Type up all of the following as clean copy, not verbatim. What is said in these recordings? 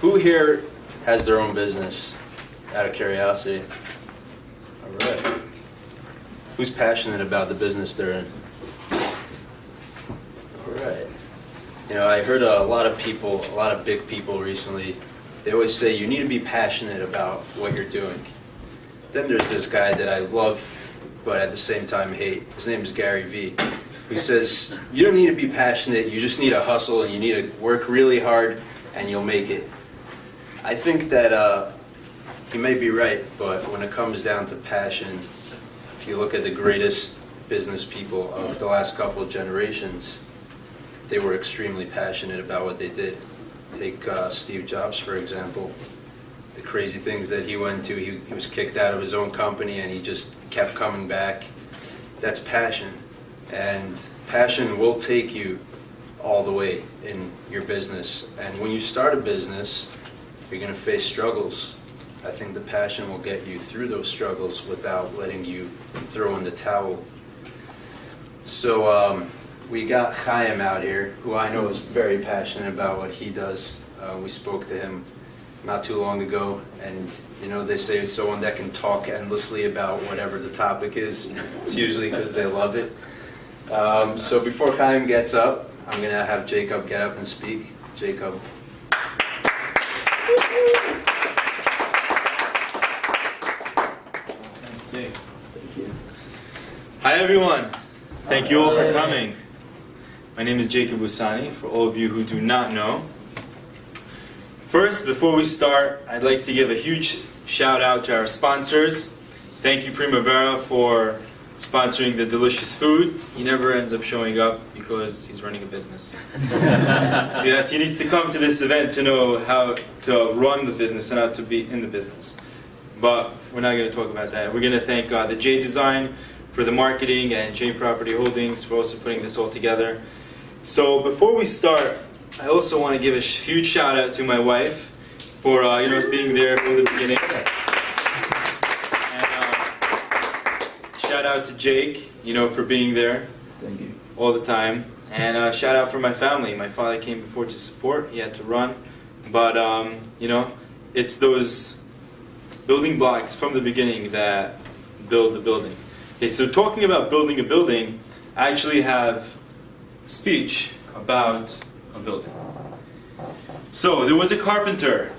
Who here has their own business, out of curiosity? All right. Who's passionate about the business they're in? All right. You know, I heard a lot of people, a lot of big people recently, they always say you need to be passionate about what you're doing. Then there's this guy that I love, but at the same time hate. His name is Gary Vee, who says you don't need to be passionate, you just need to hustle and you need to work really hard and you'll make it. I think that he may be right, but when it comes down to passion, if you look at the greatest business people of the last couple of generations, they were extremely passionate about what they did. Take Steve Jobs, for example. The crazy things that he went to, he was kicked out of his own company and he just kept coming back. That's passion. And passion will take you all the way in your business. And when you start a business, you're going to face struggles. I think the passion will get you through those struggles without letting you throw in the towel. So we got Chaim out here, who I know is very passionate about what he does. We spoke to him not too long ago, and you know, they say someone that can talk endlessly about whatever the topic is, it's usually because they love it. So before Chaim gets up, I'm going to have Jacob get up and speak. Jacob. Thanks, Dave. Thank you. Hi, everyone. Thank you all for coming. My name is Jacob Usani, for all of you who do not know. First, before we start, I'd like to give a huge shout out to our sponsors. Thank you, Primavera, for sponsoring the delicious food. He never ends up showing up because he's running a business. See, that he needs to come to this event to know how to run the business and how to be in the business. But we're not going to talk about that. We're going to thank the J Design for the marketing and J Property Holdings for also putting this all together. So before we start, I also want to give a huge shout out to my wife for being there from the beginning. And shout out to Jake, for being there. Thank you. All the time. And shout out for my family. My father came before to support. He had to run, but it's those building blocks from the beginning that build the building. Okay, so talking about building a building, I actually have a speech about a building. So there was a carpenter,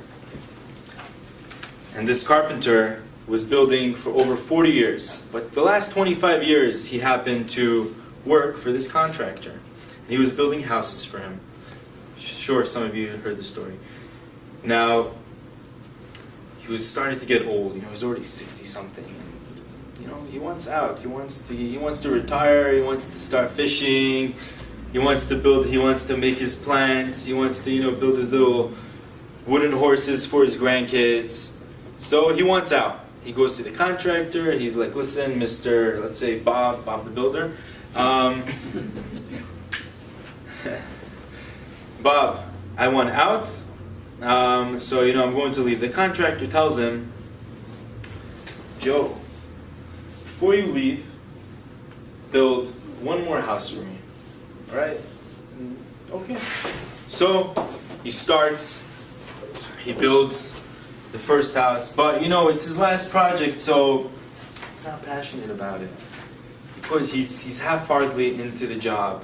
and this carpenter was building for over 40 years, but the last 25 years he happened to work for this contractor. He was building houses for him. Sure, some of you heard the story. Now, he was starting to get old. He was already 60-something. He wants out. He wants to retire. He wants to start fishing. He wants to build. He wants to make his plants. He wants to build his little wooden horses for his grandkids. So he wants out. He goes to the contractor. He's like, "Listen, Mr. Let's say Bob the builder. Bob, I want out. So I'm going to leave." The contractor tells him, "Joe, before you leave, build one more house for me." All right? Okay. So he builds the first house, but it's his last project, so he's not passionate about it. Because he's half-heartedly into the job.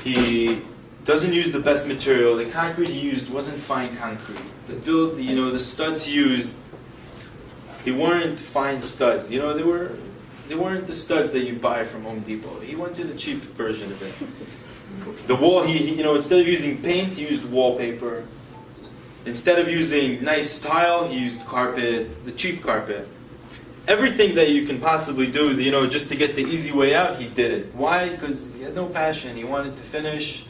He doesn't use the best material. The concrete he used wasn't fine concrete. The studs he used, they weren't fine studs. They weren't the studs that you buy from Home Depot. He went to the cheap version of it. The wall, he instead of using paint, he used wallpaper. Instead of using nice tile, he used carpet, the cheap carpet. Everything that you can possibly do, just to get the easy way out, he did it. Why? Because he had no passion. He wanted to finish.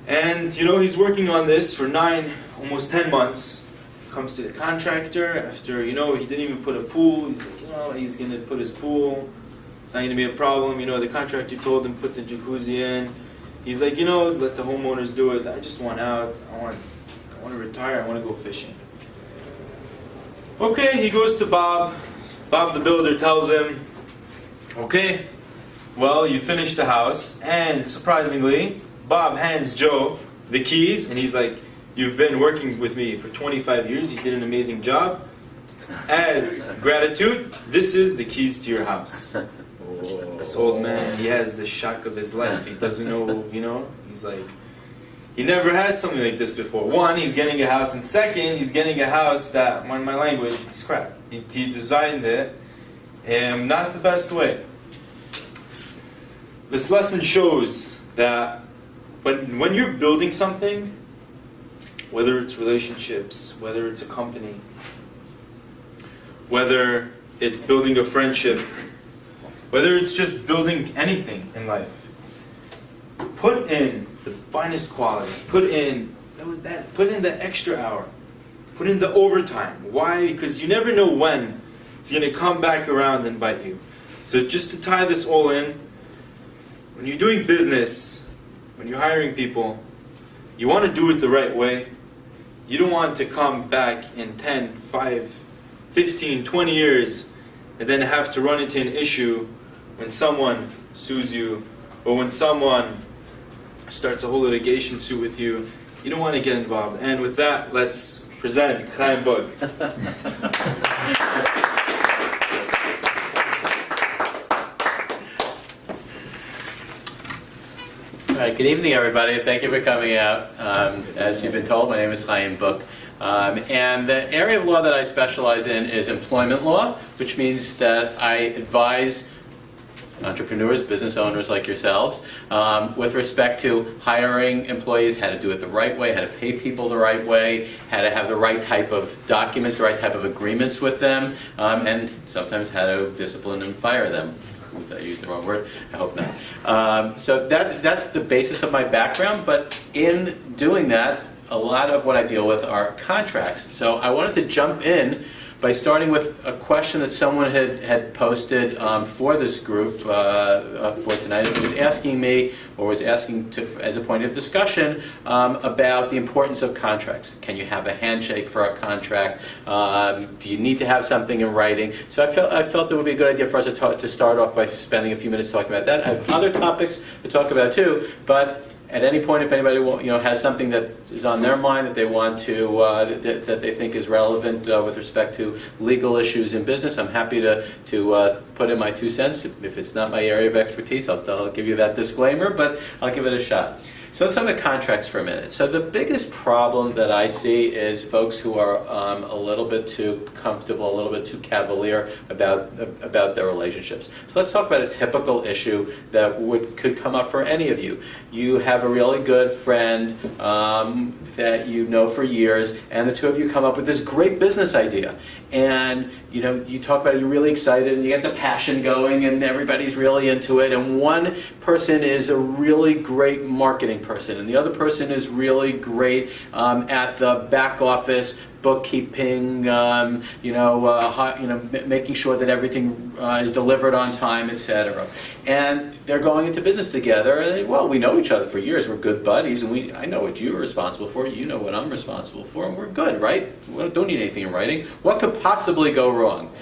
And, he's working on this for almost 10 months. Comes to the contractor after, he didn't even put a pool. He's like, he's going to put his pool. It's not going to be a problem. The contractor told him put the jacuzzi in. He's like, let the homeowners do it. I just want out. I want to retire. I want to go fishing. Okay, he goes to Bob. Bob the builder tells him, okay, well, you finished the house. And surprisingly, Bob hands Joe the keys. And he's like, You've been working with me for 25 years. You did an amazing job. As gratitude, this is the keys to your house. This old man, he has the shock of his life. He doesn't know, he's like, he never had something like this before. One, he's getting a house, and second, he's getting a house that, in my language, it's crap. He designed it, and not the best way. This lesson shows that when you're building something, whether it's relationships, whether it's a company, whether it's building a friendship, whether it's just building anything in life, put in the finest quality. Put in the extra hour. Put in the overtime. Why? Because you never know when it's going to come back around and bite you. So just to tie this all in, when you're doing business, when you're hiring people, you want to do it the right way. You don't want to come back in 10, 5, 15, 20 years and then have to run into an issue when someone sues you or when someone starts a whole litigation suit with you. You don't want to get involved. And with that, let's present Chaim Book. All right, good evening, everybody. Thank you for coming out. As you've been told, my name is Chaim Book. And the area of law that I specialize in is employment law, which means that I advise entrepreneurs, business owners like yourselves, with respect to hiring employees, how to do it the right way, how to pay people the right way, how to have the right type of documents, the right type of agreements with them, and sometimes how to discipline and fire them. Did I use the wrong word? I hope not. So that's the basis of my background, but in doing that, a lot of what I deal with are contracts. So I wanted to jump in by starting with a question that someone had posted for this group for tonight. It was asking me, or was asking as a point of discussion, about the importance of contracts. Can you have a handshake for a contract? Do you need to have something in writing? So I felt it would be a good idea for us to start off by spending a few minutes talking about that. I have other topics to talk about too, but at any point, if anybody has something that is on their mind that they want to that they think is relevant with respect to legal issues in business, I'm happy to put in my 2 cents. If it's not my area of expertise, I'll give you that disclaimer, but I'll give it a shot. So let's talk about contracts for a minute. So the biggest problem that I see is folks who are a little bit too comfortable, a little bit too cavalier about their relationships. So let's talk about a typical issue that could come up for any of you. You have a really good friend that you know for years, and the two of you come up with this great business idea. And you talk about it, you're really excited, and you get the passion going, and everybody's really into it. And one person is a really great marketing person, and the other person is really great at the back office, bookkeeping, making sure that everything is delivered on time, etc. And they're going into business together, and we know each other for years. We're good buddies, and I know what you're responsible for, you know what I'm responsible for, and we're good, right? We don't need anything in writing. What could possibly go wrong?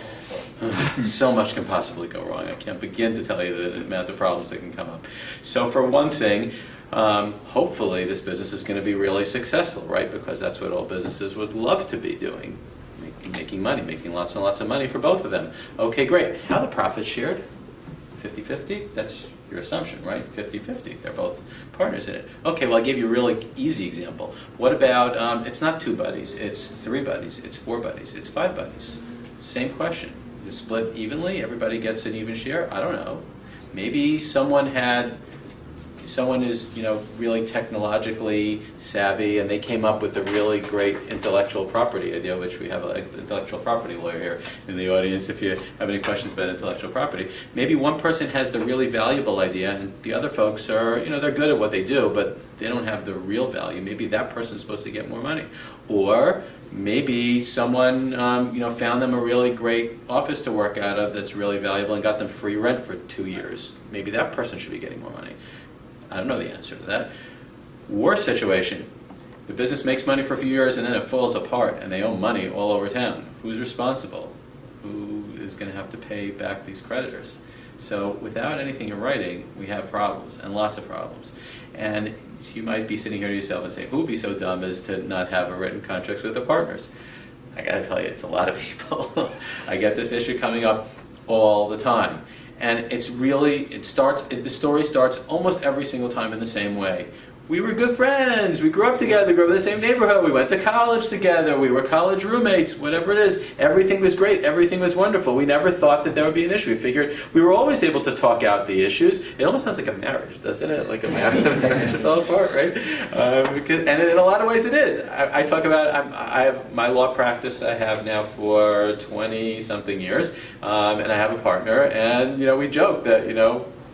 So much can possibly go wrong. I can't begin to tell you the amount of problems that can come up. So for one thing, hopefully this business is going to be really successful, right? Because that's what all businesses would love to be doing. Making money, making lots and lots of money for both of them. Okay, great. How are the profits shared? 50-50? That's your assumption, right? 50-50. They're both partners in it. Okay, well I gave you a really easy example. What about, it's not 2 buddies, it's 3 buddies, it's 4 buddies, it's 5 buddies. Same question. Is it split evenly? Everybody gets an even share? I don't know. Maybe someone is really technologically savvy, and they came up with a really great intellectual property idea, which we have an intellectual property lawyer here in the audience if you have any questions about intellectual property. Maybe one person has the really valuable idea, and the other folks are, they're good at what they do, but they don't have the real value. Maybe that person's supposed to get more money. Or maybe someone found them a really great office to work out of that's really valuable and got them free rent for 2 years. Maybe that person should be getting more money. I don't know the answer to that. Worst situation, the business makes money for a few years and then it falls apart and they owe money all over town. Who's responsible? Who is going to have to pay back these creditors? So without anything in writing, we have problems, and lots of problems. And you might be sitting here to yourself and saying, who would be so dumb as to not have a written contract with their partners? I gotta tell you, it's a lot of people. I get this issue coming up all the time. And it's really, the story starts almost every single time in the same way. We were good friends, we grew up together, grew up in the same neighborhood, we went to college together, we were college roommates, whatever it is. Everything was great, everything was wonderful. We never thought that there would be an issue. We figured we were always able to talk out the issues. It almost sounds like a marriage, doesn't it? Like a marriage fell apart, right? And in a lot of ways it is. I talk about, I have my law practice I have now for 20-something years, and I have a partner, and we joke that,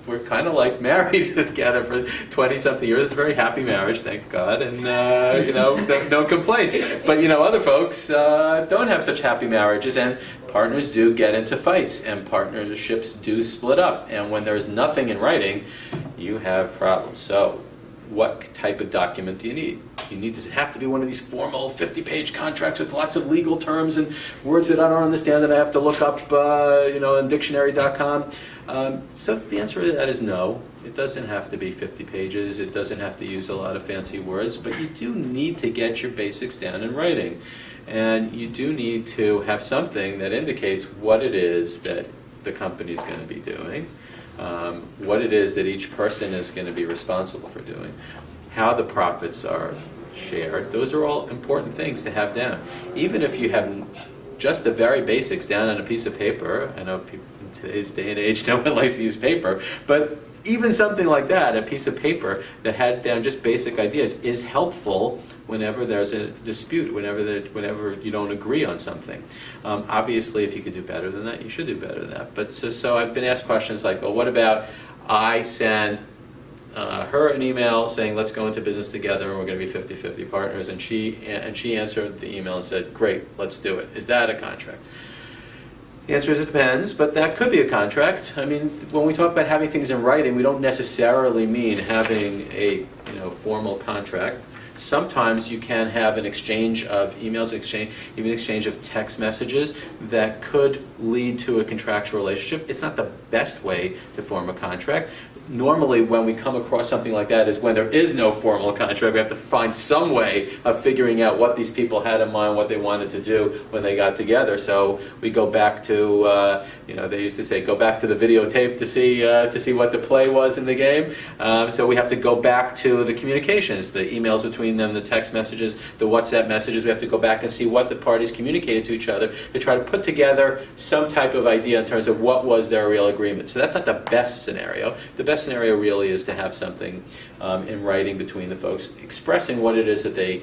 we're kind of like married together for 20-something years. It's a very happy marriage, thank God, and no complaints. But other folks don't have such happy marriages, and partners do get into fights, and partnerships do split up. And when there's nothing in writing, you have problems. So, what type of document do you need? Does it have to be one of these formal 50-page contracts with lots of legal terms and words that I don't understand that I have to look up, on dictionary.com? So the answer to that is no. It doesn't have to be 50 pages. It doesn't have to use a lot of fancy words, but you do need to get your basics down in writing. And you do need to have something that indicates what it is that the company is going to be doing, what it is that each person is going to be responsible for doing, how the profits are shared. Those are all important things to have down. Even if you have just the very basics down on a piece of paper, I know people, in today's day and age no one likes to use paper, but even something like that, a piece of paper that had down just basic ideas, is helpful whenever there's a dispute, whenever you don't agree on something. Obviously, if you could do better than that, you should do better than that. But so I've been asked questions like, well, what about I sent her an email saying let's go into business together and we're going to be 50-50 partners, and she answered the email and said, great, let's do it. Is that a contract? The answer is it depends, but that could be a contract. I mean, when we talk about having things in writing, we don't necessarily mean having a formal contract. Sometimes you can have an exchange of emails, even exchange of text messages that could lead to a contractual relationship. It's not the best way to form a contract. Normally, when we come across something like that is when there is no formal contract. We have to find some way of figuring out what these people had in mind, what they wanted to do when they got together. So we go back to, they used to say, go back to the videotape to see what the play was in the game. So we have to go back to the communications, the emails between them, the text messages, the WhatsApp messages. We have to go back and see what the parties communicated to each other to try to put together some type of idea in terms of what was their real agreement. So that's not the best scenario. The best scenario really is to have something in writing between the folks expressing what it is that they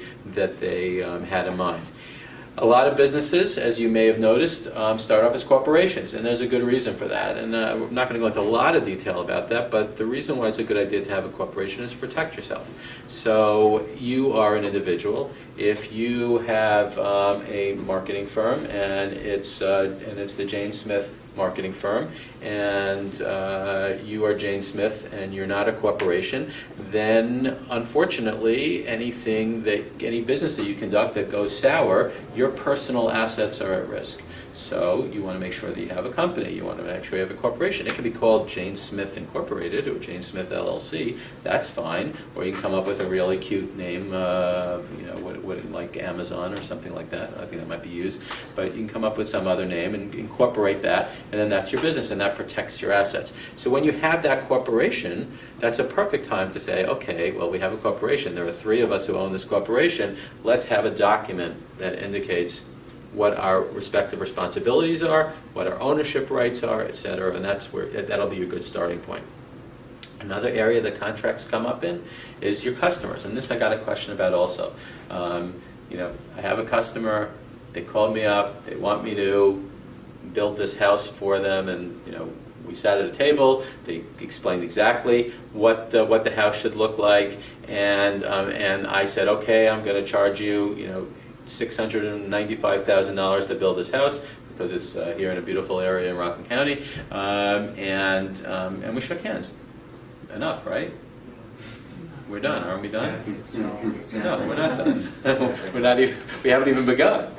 had in mind. A lot of businesses, as you may have noticed, start off as corporations, and there's a good reason for that. And we're not going to go into a lot of detail about that, but the reason why it's a good idea to have a corporation is to protect yourself. So you are an individual. If you have a marketing firm and it's the Jane Smith marketing firm, and you are Jane Smith and you're not a corporation, then unfortunately any business that you conduct that goes sour, your personal assets are at risk. So you want to make sure that you have a company. You want to make sure you have a corporation. It can be called Jane Smith Incorporated or Jane Smith LLC. That's fine. Or you can come up with a really cute name, like Amazon or something like that. I think that might be used. But you can come up with some other name and incorporate that, and then that's your business, and that protects your assets. So when you have that corporation, that's a perfect time to say, okay, well, we have a corporation. There are 3 of us who own this corporation. Let's have a document that indicates what our respective responsibilities are, what our ownership rights are, etc., and that'll be a good starting point. Another area that contracts come up in is your customers, and this I got a question about also. I have a customer, they called me up, they want me to build this house for them, and we sat at a table, they explained exactly what the house should look like, and I said, okay, I'm going to charge you, $695,000 to build this house because it's here in a beautiful area in Rockland County, and we shook hands. Enough, right? We're done, aren't we done? No, we're not done. We haven't even begun.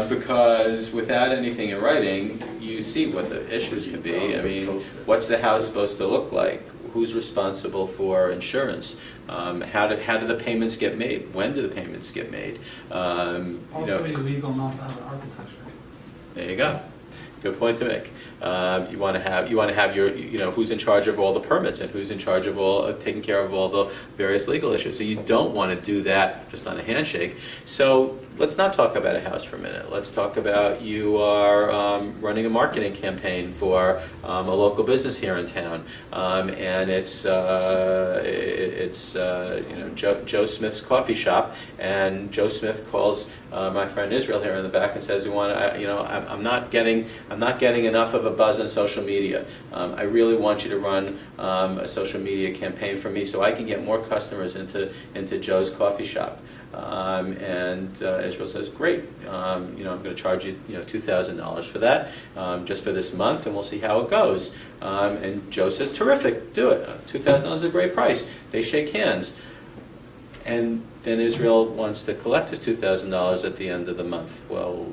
Because without anything in writing, you see what the issues could be. I mean, what's the house supposed to look like? who's responsible for insurance? How do the payments get made? When do the payments get made? Also illegal not to have an architecture. There you go. Good point to make. You want to have your, who's in charge of all the permits and who's in charge of taking care of all the various legal issues. So you don't want to do that just on a handshake. So let's not talk about a house for a minute. Let's talk about you are running a marketing campaign for a local business here in town, and it's Joe Smith's coffee shop, and Joe Smith calls my friend Israel here in the back and says, I'm not getting enough of a buzz on social media. I really want you to run a social media campaign for me so I can get more customers into Joe's coffee shop. And Israel says, great, I'm going to charge you, $2,000 for that, just for this month, and we'll see how it goes. And Joe says, terrific, do it. $2,000 is a great price. They shake hands. And then Israel wants to collect his $2,000 at the end of the month. Well,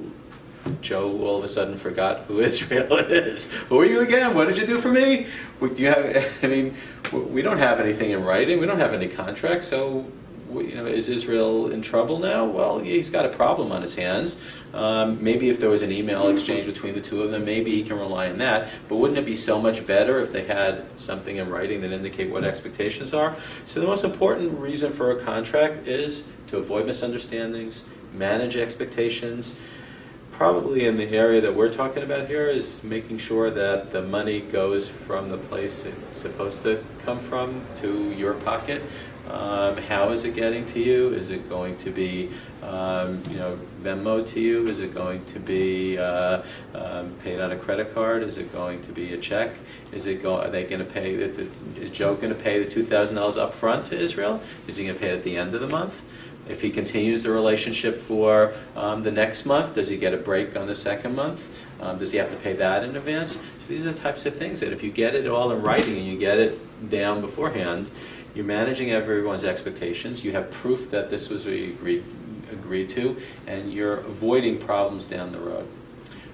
Joe all of a sudden forgot who Israel is. Who are you again? What did you do for me? Do you have? We don't have anything in writing. We don't have any contract. So, is Israel in trouble now? Well, he's got a problem on his hands. Maybe if there was an email exchange between the two of them, maybe he can rely on that. But wouldn't it be so much better if they had something in writing that indicate what expectations are? So the most important reason for a contract is to avoid misunderstandings, manage expectations. Probably in the area that we're talking about here is making sure that the money goes from the place it's supposed to come from to your pocket. How is it getting to you? Is it going to be Venmo to you? Is it going to be paid on a credit card? Is it going to be a check? Are they going to pay? Is Joe going to pay the $2,000 up front to Israel? Is he going to pay it at the end of the month? If he continues the relationship for the next month, does he get a break on the second month? Does he have to pay that in advance? So these are the types of things that if you get it all in writing and you get it down beforehand, you're managing everyone's expectations, you have proof that this was what you agreed to, and you're avoiding problems down the road.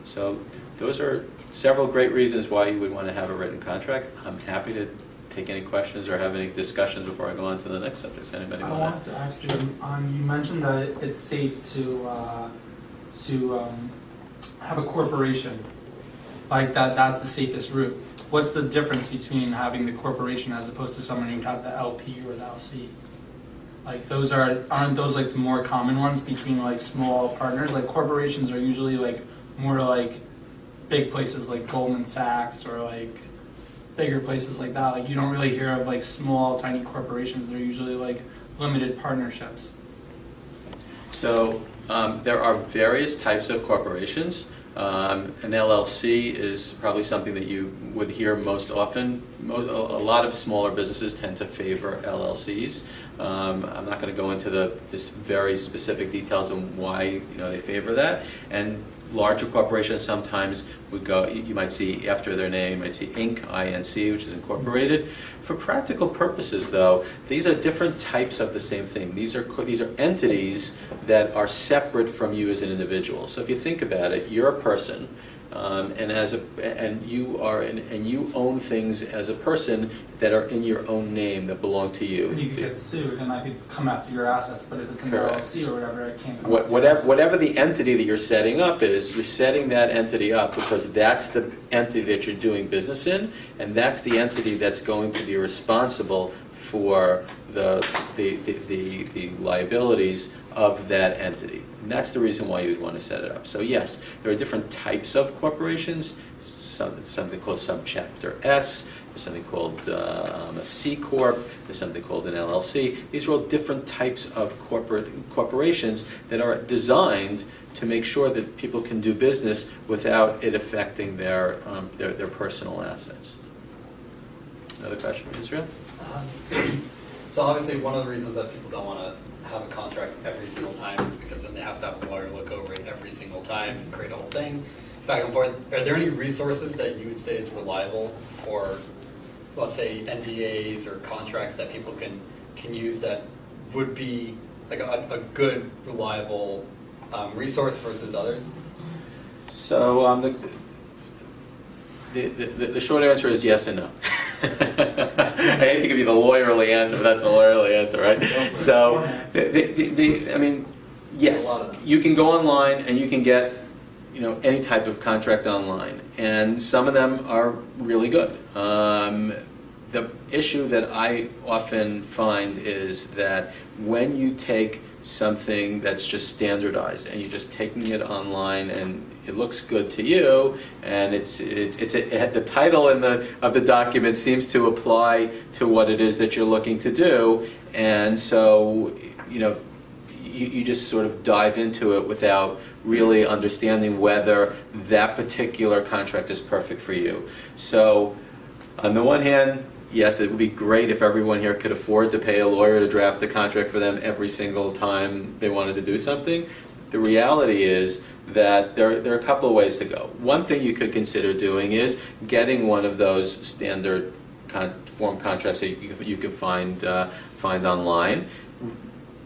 So those are several great reasons why you would want to have a written contract. I'm happy to take any questions or have any discussions before I go on to the next subject. Does anybody want to? I wanted to ask you, you mentioned that it's safe to have a corporation, like that's the safest route. What's the difference between having the corporation as opposed to someone who would have the LP or the LC? Like aren't those like the more common ones between like small partners? Like corporations are usually like more like big places like Goldman Sachs or like bigger places like that. Like you don't really hear of like small tiny corporations. They're usually like limited partnerships. So there are various types of corporations. An LLC is probably something that you would hear most often. A lot of smaller businesses tend to favor LLCs. I'm not going to go into this very specific details on why they favor that. And larger corporations sometimes would go, you might see after their name, you might see Inc., INC, which is incorporated. For practical purposes, though, these are different types of the same thing. These are entities that are separate from you as an individual. So if you think about it, you're a person, and you own things as a person that are in your own name that belong to you. And you could get sued, and I could come after your assets. But if it's an Correct. LLC or whatever, I can't come after your assets. Whatever the entity that you're setting up is, you're setting that entity up because that's the entity that you're doing business in, and that's the entity that's going to be responsible for the liabilities of that entity. And that's the reason why you would want to set it up. So yes, there are different types of corporations, something called Subchapter S, there's something called a C Corp, there's something called an LLC. These are all different types of corporations that are designed to make sure that people can do business without it affecting their personal assets. Another question from Israel? So obviously one of the reasons that people don't want to have a contract every single time is because then they have to have a lawyer look over it every single time and create a whole thing back and forth. Are there any resources that you would say is reliable for, let's say, NDAs or contracts that people can use that would be like a good, reliable resource versus others? So the short answer is yes and no. hate to give you the lawyerly answer, but that's the lawyerly answer, right? So, I mean, yes, you can go online and you can get, any type of contract online, and some of them are really good. The issue that I often find is that when you take something that's just standardized and you're just taking it online and it looks good to you, and the title of the document seems to apply to what it is that you're looking to do, and so you just sort of dive into it without really understanding whether that particular contract is perfect for you. So on the one hand, yes, it would be great if everyone here could afford to pay a lawyer to draft a contract for them every single time they wanted to do something. The reality is that there are a couple of ways to go. One thing you could consider doing is getting one of those standard form contracts that you can find online.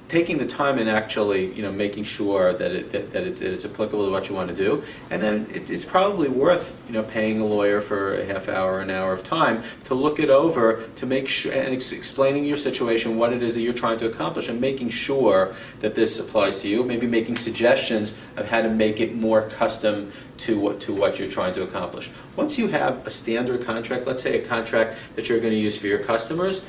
Taking the time and actually, making sure that it's applicable to what you want to do, and then it's probably worth, paying a lawyer for a half hour, an hour of time to look it over, to make sure and explaining your situation, what it is that you're trying to accomplish, and making sure that this applies to you. Maybe making suggestions of how to make it more custom to what you're trying to accomplish. Once you have a standard contract, let's say a contract that you're going to use for your customers,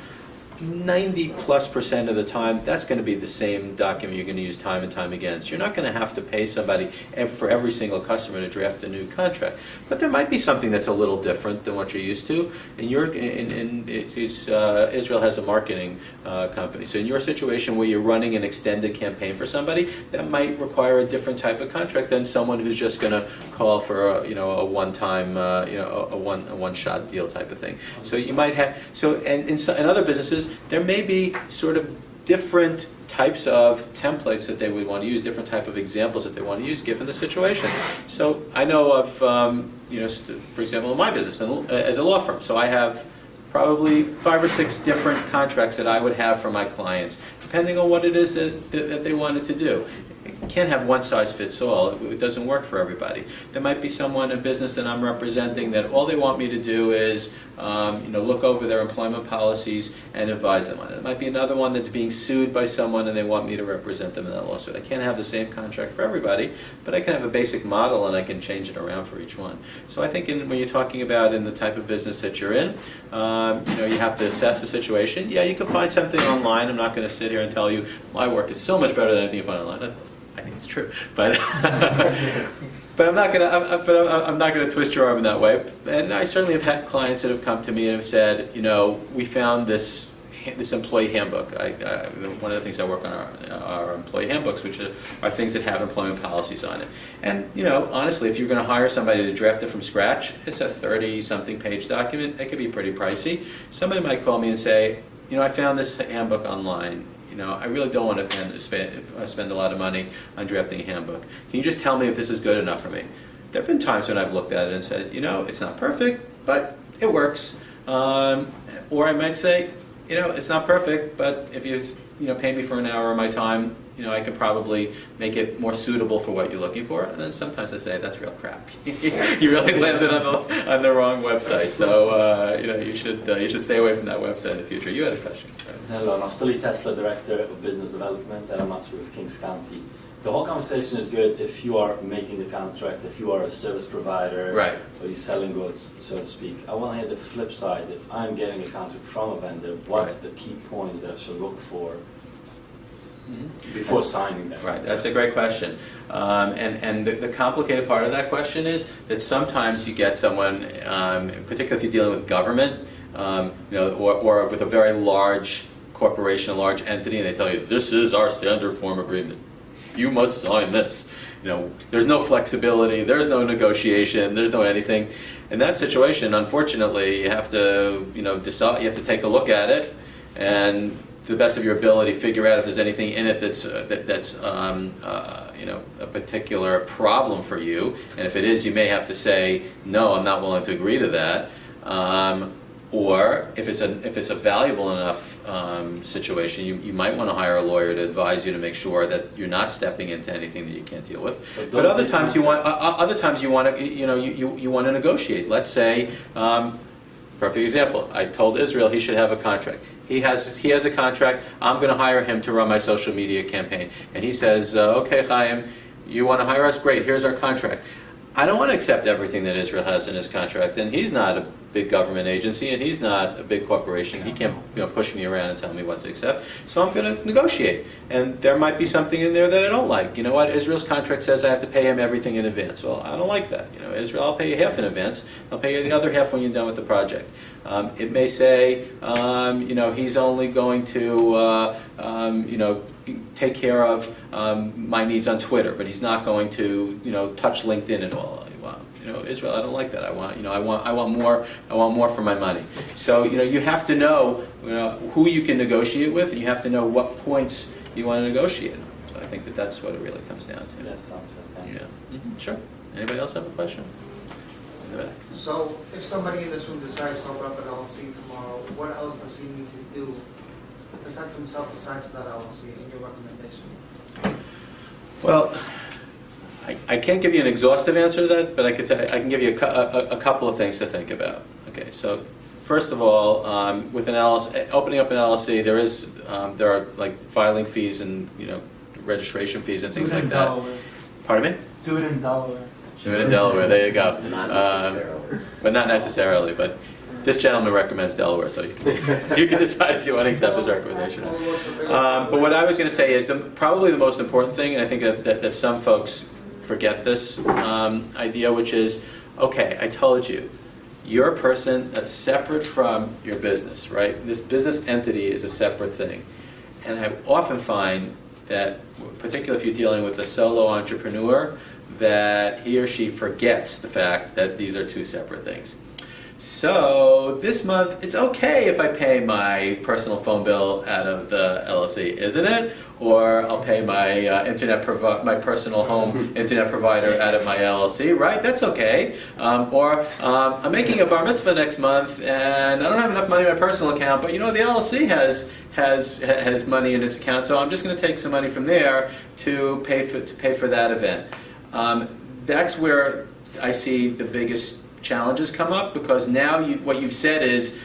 90+% of the time, that's going to be the same document you're going to use time and time again. So you're not going to have to pay somebody for every single customer to draft a new contract. But there might be something that's a little different than what you're used to. And Israel has a marketing company. So in your situation where you're running an extended campaign for somebody, that might require a different type of contract than someone who's just going to call for a one-time, a one-shot deal type of thing. So you might have in other businesses, there may be sort of different types of templates that they would want to use, different type of examples that they want to use given the situation. So I know of, for example, in my business as a law firm, so I have probably 5 or 6 different contracts that I would have for my clients, depending on what it is that they wanted to do. You can't have one size fits all. It doesn't work for everybody. There might be someone in business that I'm representing that all they want me to do is look over their employment policies and advise them on it. There might be another one that's being sued by someone and they want me to represent them in that lawsuit. I can't have the same contract for everybody, but I can have a basic model and I can change it around for each one. So I think when you're talking about in the type of business that you're in, you have to assess the situation. Yeah, you can find something online. I'm not going to sit here and tell you my work is so much better than anything you find online. I think it's true, but but I'm not gonna twist your arm in that way. And I certainly have had clients that have come to me and have said, we found this employee handbook. One of the things I work on are employee handbooks, which are things that have employment policies on it. And honestly, if you're going to hire somebody to draft it from scratch, it's a 30-something page document. It could be pretty pricey. Somebody might call me and say, I found this handbook online. I really don't want to spend a lot of money on drafting a handbook. Can you just tell me if this is good enough for me? There have been times when I've looked at it and said, it's not perfect, but it works. Or I might say, it's not perfect, but if you pay me for an hour of my time, I can probably make it more suitable for what you're looking for. And then sometimes I say, that's real crap. You really landed on the wrong website. So you should stay away from that website in the future. You had a question. Hello, Naftali Tesla, Director of Business Development at Amateur of Kings County. The whole conversation is good if you are making the contract, if you are a service provider, right, or you're selling goods, so to speak. I want to hear the flip side. If I'm getting a contract from a vendor, what's right, the key points that I should look for before signing that? Right, that's a great question. And the complicated part of that question is that sometimes you get someone, particularly if you're dealing with government, or with a very large corporation, a large entity, and they tell you, this is our standard form agreement. You must sign this. There's no flexibility, there's no negotiation, there's no anything. In that situation, unfortunately, you have to, decide. You have to take a look at it, and to the best of your ability, figure out if there's anything in it that's a particular problem for you. And if it is, you may have to say, no, I'm not willing to agree to that. Or if it's a valuable enough situation, you might want to hire a lawyer to advise you to make sure that you're not stepping into anything that you can't deal with. So but other times you want to you want to negotiate. Let's say Perfect example. I told Israel he should have a contract. He has a contract. I'm going to hire him to run my social media campaign. And he says, okay, Chaim, you want to hire us? Great, here's our contract. I don't want to accept everything that Israel has in his contract, and he's not a big government agency, and he's not a big corporation. He can't push me around and tell me what to accept. So I'm going to negotiate. And there might be something in there that I don't like. You know what? Israel's contract says I have to pay him everything in advance. Well, I don't like that. Israel, I'll pay you half in advance. I'll pay you the other half when you're done with the project. It may say, he's only going to, take care of my needs on Twitter, but he's not going to, touch LinkedIn at all. Israel, I don't like that. I want more for my money. So, you have to know, who you can negotiate with, and you have to know what points you want to negotiate on. So I think that's what it really comes down to. Yes, sounds good. Thank you. Yeah. Sure. Anybody else have a question? In the back. So if somebody in this room decides to open up an LLC tomorrow, what else does he need to do to protect himself besides that LLC in your recommendation? Well, I can't give you an exhaustive answer to that, but I can give you a couple of things to think about. Okay, so first of all, with an LLC, opening up an LLC, there are like filing fees and registration fees and things like that. Delaware. Pardon me? Do it in Delaware. Do it in Delaware. There you go. Not necessarily. But not necessarily. But this gentleman recommends Delaware, so you can decide if you want to accept his recommendation. But what I was going to say is probably the most important thing, and I think that some folks forget this idea, which is, okay, I told you, you're a person that's separate from your business, right? This business entity is a separate thing. And I often find that, particularly if you're dealing with a solo entrepreneur, that he or she forgets the fact that these are two separate things. So this month, it's okay if I pay my personal phone bill out of the LLC, isn't it? Or I'll pay my my personal home internet provider out of my LLC, right? That's okay. Or I'm making a bar mitzvah next month, and I don't have enough money in my personal account, but the LLC has money in its account, so I'm just going to take some money from there to pay for that event. That's where I see the biggest challenges come up, because now what you've said is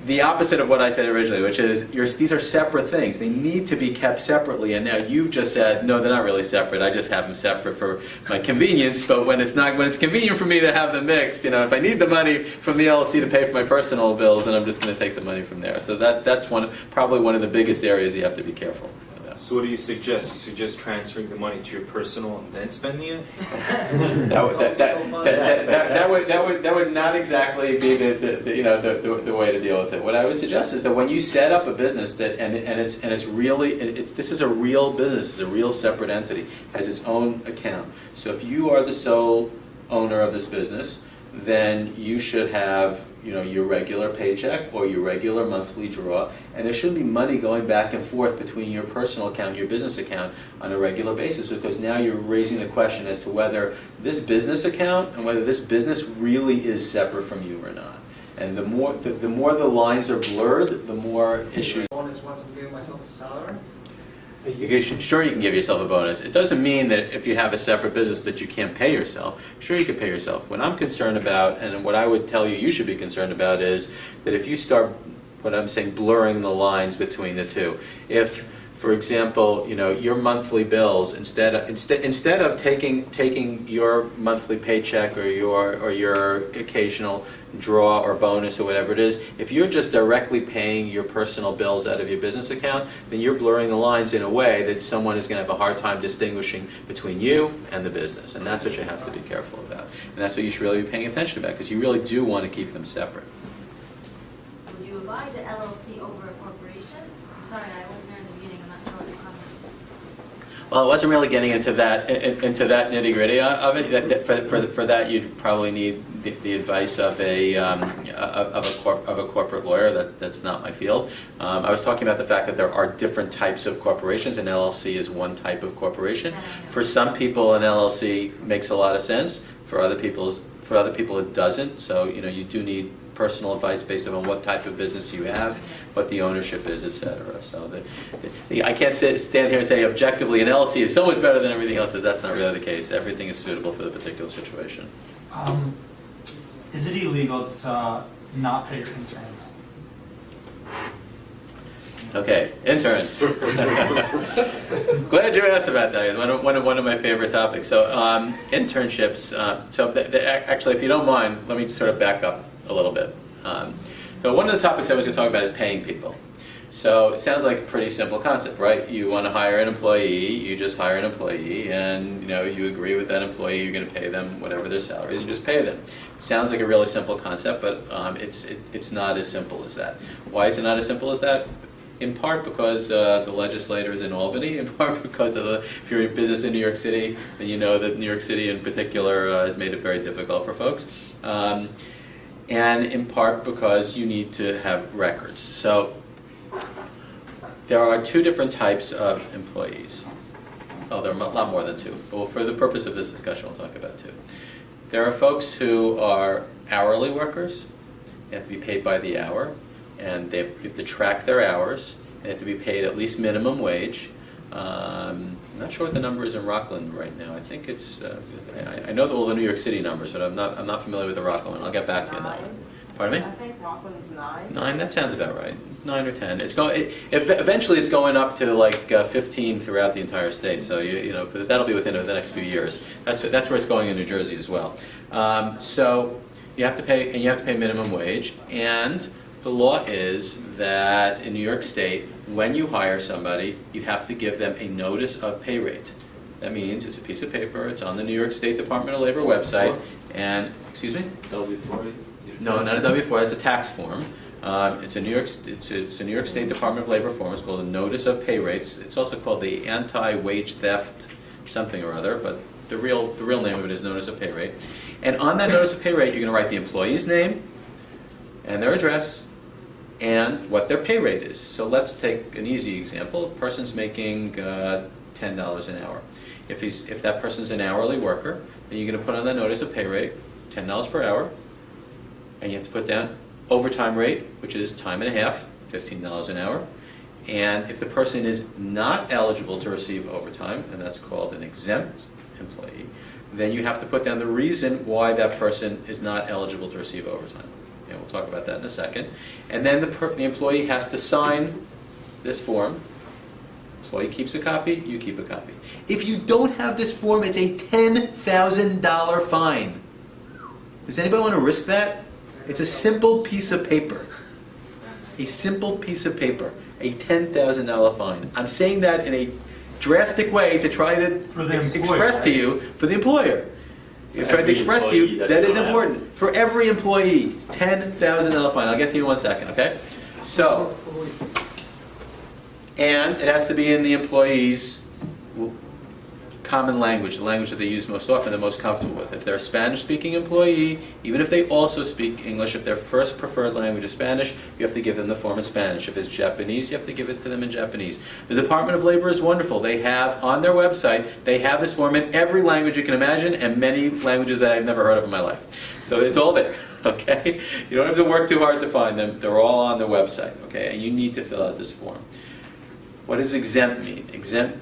the opposite of what I said originally, which is these are separate things. They need to be kept separately, and now you've just said, no, they're not really separate. I just have them separate for my convenience, but when it's convenient for me to have them mixed, if I need the money from the LLC to pay for my personal bills, then I'm just going to take the money from there. So that's probably one of the biggest areas you have to be careful about. So what do you suggest? You suggest transferring the money to your personal and then spending it? That would not exactly be the way to deal with it. What I would suggest is that when you set up a business this is a real business, it's a real separate entity, has its own account. So if you are the sole owner of this business, then you should have your regular paycheck or your regular monthly draw, and there should be money going back and forth between your personal account and your business account on a regular basis, because now you're raising the question as to whether this business account and whether this business really is separate from you or not. And the more the lines are blurred, the more issues. Bonus once I'm giving myself a salary? Sure, you can give yourself a bonus. It doesn't mean that if you have a separate business that you can't pay yourself. Sure, you can pay yourself. What I'm concerned about, and what I would tell you should be concerned about, is that if you start, what I'm saying, blurring the lines between the two. If, for example, your monthly bills, instead of taking your monthly paycheck or your occasional draw or bonus or whatever it is, if you're just directly paying your personal bills out of your business account, then you're blurring the lines in a way that someone is going to have a hard time distinguishing between you and the business. And that's what you have to be careful about. And that's what you should really be paying attention about, because you really do want to keep them separate. Would you advise an LLC over a corporation? I'm sorry, I wasn't there in the beginning. I'm not sure what you're commenting. Well, I wasn't really getting into that nitty gritty of it. For that, you'd probably need the advice of a corporate lawyer. That's not my field. I was talking about the fact that there are different types of corporations. An LLC is one type of corporation. For some people, an LLC makes a lot of sense. For other people, it doesn't. So you do need personal advice based on what type of business you have, what the ownership is, etc. So I can't stand here and say objectively an LLC is so much better than everything else, because that's not really the case. Everything is suitable for the particular situation. Is it illegal to not pay your interns? Okay, interns. Glad you asked about that. It's one of my favorite topics. So internships. Actually, if you don't mind, let me sort of back up a little bit. So one of the topics I was going to talk about is paying people. So it sounds like a pretty simple concept, right? You want to hire an employee, you just hire an employee, and you agree with that employee, you're going to pay them whatever their salary is, you just pay them. It sounds like a really simple concept, but it's not as simple as that. Why is it not as simple as that? In part because the legislators in Albany, in part because if you're in business in New York City, then you know that New York City in particular has made it very difficult for folks. And in part because you need to have records. So there are two different types of employees. Oh, there are a lot more than two. But for the purpose of this discussion, we'll talk about two. There are folks who are hourly workers. They have to be paid by the hour. And they have to track their hours. They have to be paid at least minimum wage. I'm not sure what the number is in Rockland right now. I think it's. I know all the New York City numbers, but I'm not familiar with the Rockland one. I'll get back to you on that one. Pardon me? I think Rockland's 9. 9. That sounds about right. 9 or 10. Eventually, it's going up to like 15 throughout the entire state. So but that'll be within the next few years. That's where it's going in New Jersey as well. So you have to pay, and you have to pay minimum wage. And the law is that in New York State, when you hire somebody, you have to give them a notice of pay rate. That means it's a piece of paper. It's on the New York State Department of Labor website. And excuse me? W-4? No, not a W-4. It's a tax form. It's a New York State Department of Labor form. It's called a notice of pay rates. It's also called the anti-wage theft something or other, but the real name of it is notice of pay rate. And on that notice of pay rate, you're going to write the employee's name and their address and what their pay rate is. So let's take an easy example. A person's making $10 an hour. If that person's an hourly worker, then you're going to put on the notice of pay rate $10 per hour, and you have to put down overtime rate, which is time and a half, $15 an hour. And if the person is not eligible to receive overtime, and that's called an exempt employee, then you have to put down the reason why that person is not eligible to receive overtime. And we'll talk about that in a second. And then the employee has to sign this form. Employee keeps a copy, you keep a copy. If you don't have this form, it's a $10,000 fine. Does anybody want to risk that? It's a simple piece of paper. A simple piece of paper. A $10,000 fine. I'm saying that in a drastic way to try to express to you, for the employer. You're trying to express to you that is important. For every employee, $10,000 fine. I'll get to you in 1 second, okay? So, and it has to be in the employee's common language, the language that they use most often, they're most comfortable with. If they're a Spanish-speaking employee, even if they also speak English, if their first preferred language is Spanish, you have to give them the form in Spanish. If it's Japanese, you have to give it to them in Japanese. The Department of Labor is wonderful. They have, on their website, they have this form in every language you can imagine, and many languages that I've never heard of in my life. So it's all there, okay? You don't have to work too hard to find them. They're all on their website, okay? And you need to fill out this form. What does exempt mean? Exempt,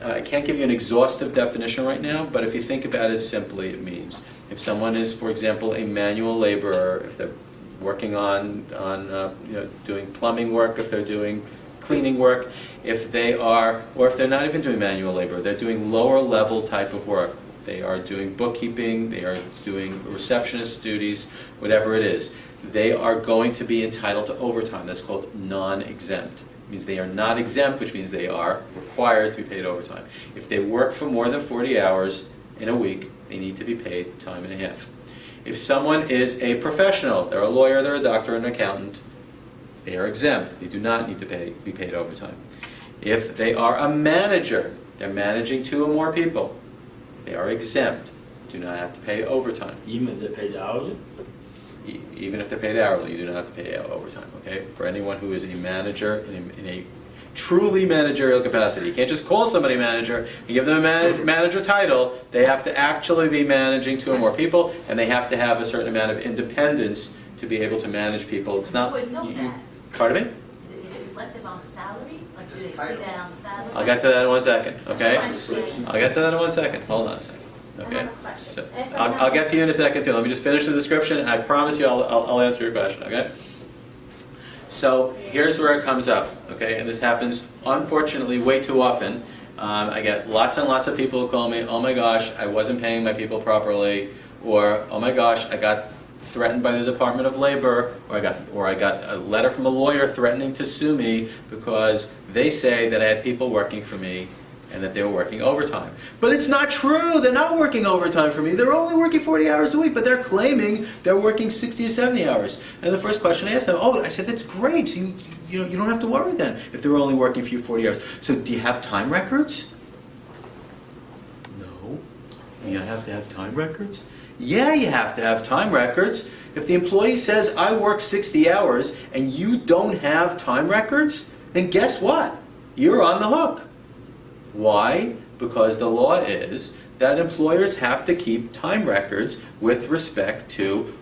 I can't give you an exhaustive definition right now, but if you think about it simply, it means if someone is, for example, a manual laborer, if they're working on doing plumbing work, if they're doing cleaning work, if they are, or if they're not even doing manual labor, they're doing lower level type of work. They are doing bookkeeping, they are doing receptionist duties, whatever it is. They are going to be entitled to overtime. That's called non-exempt. Means they are not exempt, which means they are required to be paid overtime. If they work for more than 40 hours in a week, they need to be paid time and a half. If someone is a professional, they're a lawyer, they're a doctor, an accountant, they are exempt. They do not need to be paid overtime. If they are a manager, they're managing 2 or more people, they are exempt. Do not have to pay overtime. Even if they're paid hourly? Even if they're paid hourly, you do not have to pay overtime, okay? For anyone who is a manager in a truly managerial capacity. You can't just call somebody manager and give them a manager title. They have to actually be managing 2 or more people, and they have to have a certain amount of independence to be able to manage people. It's not... Who would know that? Pardon me? Is it reflective on the salary? Like, do they see that on the salary? I'll get to that in 1 second, okay? I'll get to that in 1 second. Hold on a second. I Okay? have a question. So, If I I'll have- get to you in a second too. Let me just finish the description, and I promise you I'll answer your question, okay? So here's where it comes up, okay? And this happens, unfortunately, way too often. I get lots and lots of people who call me, oh my gosh, I wasn't paying my people properly, or oh my gosh, I got threatened by the Department of Labor, or I got a letter from a lawyer threatening to sue me because they say that I had people working for me and that they were working overtime. But it's not true. They're not working overtime for me. They're only working 40 hours a week, but they're claiming they're working 60 or 70 hours. And the first question I asked them, I said, that's great. So you don't have to worry then if they're only working for you 40 hours. So do you have time records? No. You have to have time records? Yeah, you have to have time records. If the employee says, I work 60 hours and you don't have time records, then guess what? You're on the hook. Why? Because the law is that employers have to keep time records with respect to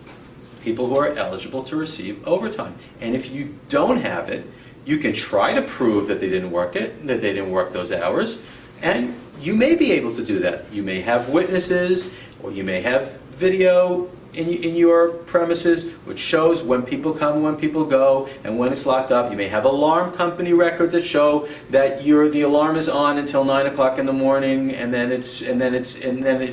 people who are eligible to receive overtime. And if you don't have it, you can try to prove that they didn't work those hours, and you may be able to do that. You may have witnesses, or you may have video in your premises which shows when people come, when people go, and when it's locked up. You may have alarm company records that show that the alarm is on until 9 o'clock in the morning, and then it's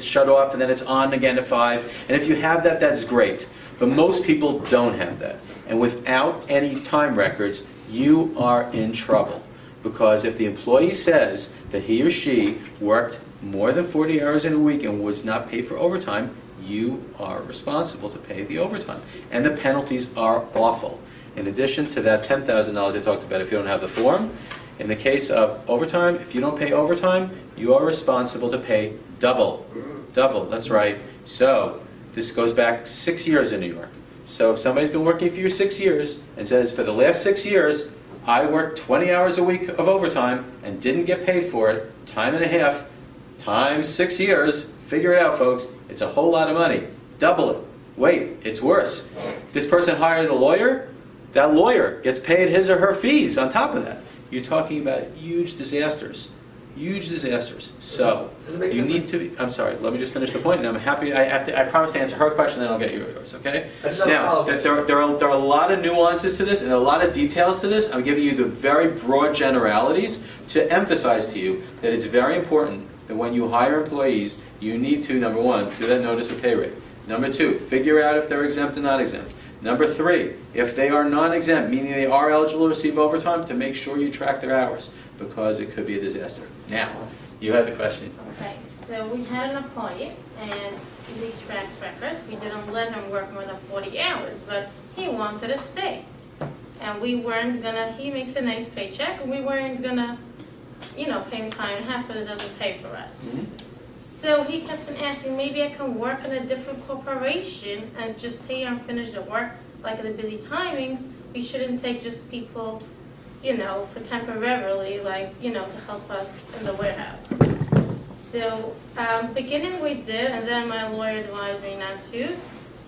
shut off, and then it's on again at 5. And if you have that, that's great. But most people don't have that. And without any time records, you are in trouble. Because if the employee says that he or she worked more than 40 hours in a week and was not paid for overtime, you are responsible to pay the overtime. And the penalties are awful. In addition to that $10,000 I talked about if you don't have the form, in the case of overtime, if you don't pay overtime, you are responsible to pay double. Double, that's right. So, this goes back 6 years in New York. So if somebody's been working for you 6 years and says, for the last 6 years, I worked 20 hours a week of overtime and didn't get paid for it, time and a half, times 6 years, figure it out, folks. It's a whole lot of money. Double it. Wait, it's worse. This person hired a lawyer. That lawyer gets paid his or her fees on top of that. You're talking about huge disasters. Huge disasters. So, you need to be, I'm sorry, let me just finish the point, and I'm happy, I promise to answer her question, then I'll get yours, okay? Now, there are a lot of nuances to this, and a lot of details to this. I'm giving you the very broad generalities to emphasize to you that it's very important that when you hire employees, you need to, number one, do that notice of pay rate. Number two, figure out if they're exempt or not exempt. Number three, if they are non-exempt, meaning they are eligible to receive overtime, to make sure you track their hours, because it could be a disaster. Now, you had the question. Okay, so we had an employee, and we tracked records. We didn't let him work more than 40 hours, but he wanted to stay. And we weren't gonna, he makes a nice paycheck, and we weren't gonna, pay him time and a half, but it doesn't pay for us. Mm-hmm. So he kept on asking, maybe I can work in a different corporation and just stay here and finish the work, like at the busy timings. We shouldn't take just people, for temporarily, to help us in the warehouse. So, beginning we did, and then my lawyer advised me not to.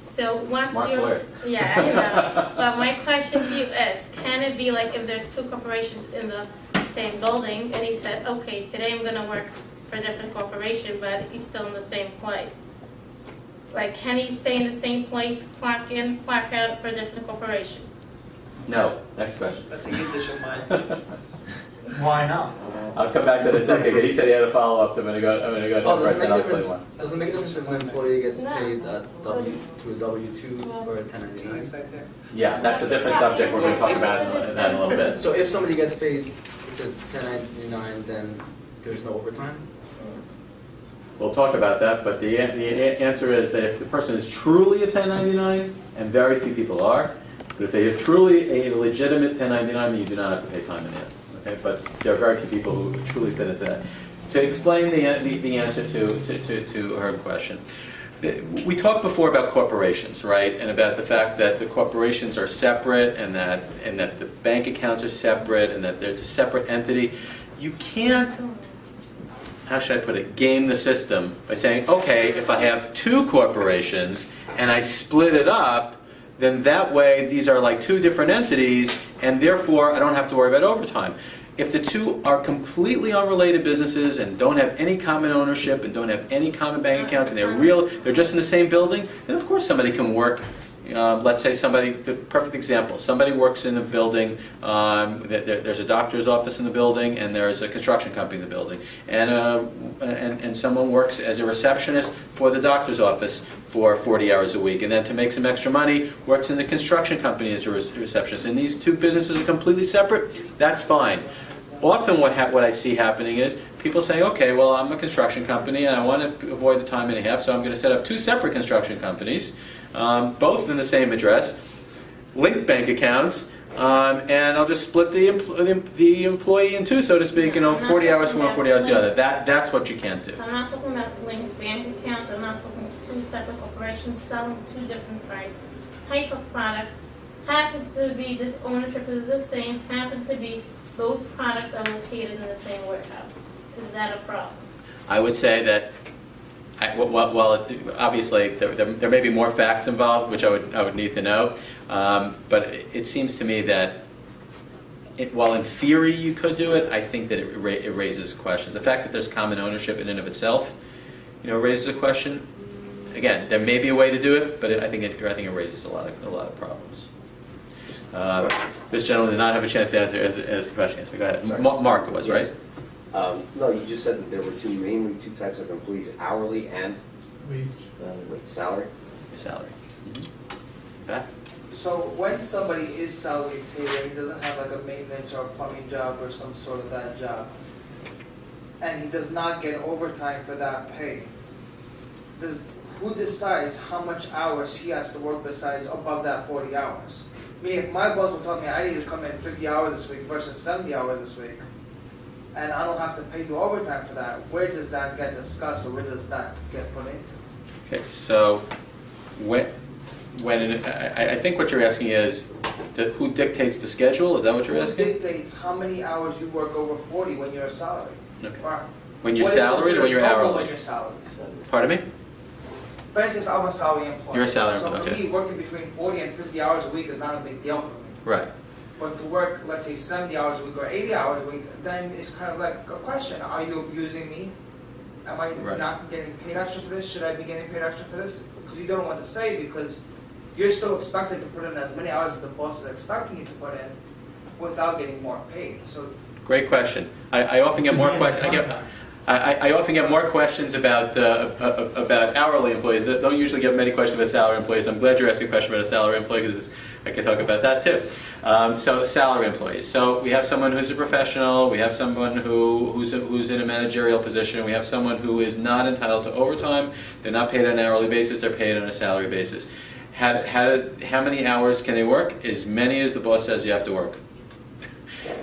So once Smart you're, lawyer. yeah, I know. But my question to you is, can it be like if there's two corporations in the same building, and he said, okay, today I'm gonna work for a different corporation, but he's still in the same place. Like, can he stay in the same place, clock in, clock out for a different corporation? No. Next question. That's a good dish of mine. Why not? I'll come back to that in a second. He said he had a follow-up, so I'm going to go Oh, first, and I'll explain one. does it make a difference when an employee gets No. paid through a W-2 or a 1099? Yeah, that's a different subject. We're going to talk about that in a little bit. So if somebody gets paid to 1099, then there's no overtime? We'll talk about that, but the answer is that if the person is truly a 1099, and very few people are, but if they are truly a legitimate 1099, then you do not have to pay time and a half. Okay? But there are very few people who truly fit into that. To explain the answer to her question, we talked before about corporations, right? And about the fact that the corporations are separate, and that the bank accounts are separate, and that there's a separate entity. You can't, how should I put it, game the system by saying, okay, if I have two corporations and I split it up, then that way these are like two different entities, and therefore I don't have to worry about overtime. If the two are completely unrelated businesses and don't have any common ownership and don't have any common bank accounts and they're just in the same building, then of course somebody can work. Let's say the perfect example, somebody works in a building, there's a doctor's office in the building and there's a construction company in the building. And someone works as a receptionist for the doctor's office for 40 hours a week. And then to make some extra money, works in the construction company as a receptionist. And these two businesses are completely separate, that's fine. Often what I see happening is people saying, okay, well, I'm a construction company and I want to avoid the time and a half, so I'm going to set up two separate construction companies, both in the same address, linked bank accounts, and I'll just split the employee in two, so to speak, 40 hours from one, 40 hours the other. That's what you can't do. I'm not talking about linked bank accounts, I'm not talking two separate corporations selling two different type of products. Happen to be, this ownership is the same, happen to be both products are located in the same warehouse. Is that a problem? I would say that, obviously there may be more facts involved, which I would need to know, but it seems to me that while in theory you could do it, I think that it raises questions. The fact that there's common ownership in and of itself, raises a question. Again, there may be a way to do it, but I think it raises a lot of problems. This gentleman did not have a chance to answer as a question. So go ahead. Sorry. Mark it was, Yes. right? No, you just said that there were mainly two types of employees, hourly and with salary. Salary. So when somebody is salary paid and he doesn't have like a maintenance or a plumbing job or some sort of that job, and he does not get overtime for that pay, who decides how much hours he has to work besides above that 40 hours? I mean, if my boss would tell me I need to come in 50 hours this week versus 70 hours this week, and I don't have to pay you overtime for that, where does that get discussed or where does that get put into? Okay, so I think what you're asking is who dictates the schedule? Is that what you're Who asking? dictates how many hours you work over 40 when you're salaried? Okay. Or When you're what is salaried or when you're considered normal hourly? When you're salaried. Pardon me? For instance, I'm a salary employee. You're a salary So employee, for me, working between 40 and 50 hours a week is not a big deal for me. Right. But to work, let's say 70 hours a week or 80 hours a week, then it's kind of like a question. Are you abusing me? Am I Right. not getting paid extra for this? Should I be getting paid extra for this? Because you don't know what to say because you're still expected to put in as many hours as the boss is expecting you to put in without getting more paid. So Great question. I often get more questions. I often get more questions about hourly employees. Don't usually get many questions about salary employees. I'm glad you're asking a question about a salary employee because I can talk about that too. So salary employees. So we have someone who's a professional. We have someone who's in a managerial position. We have someone who is not entitled to overtime. They're not paid on an hourly basis. They're paid on a salary basis. How many hours can they work? As many as the boss says you have to work.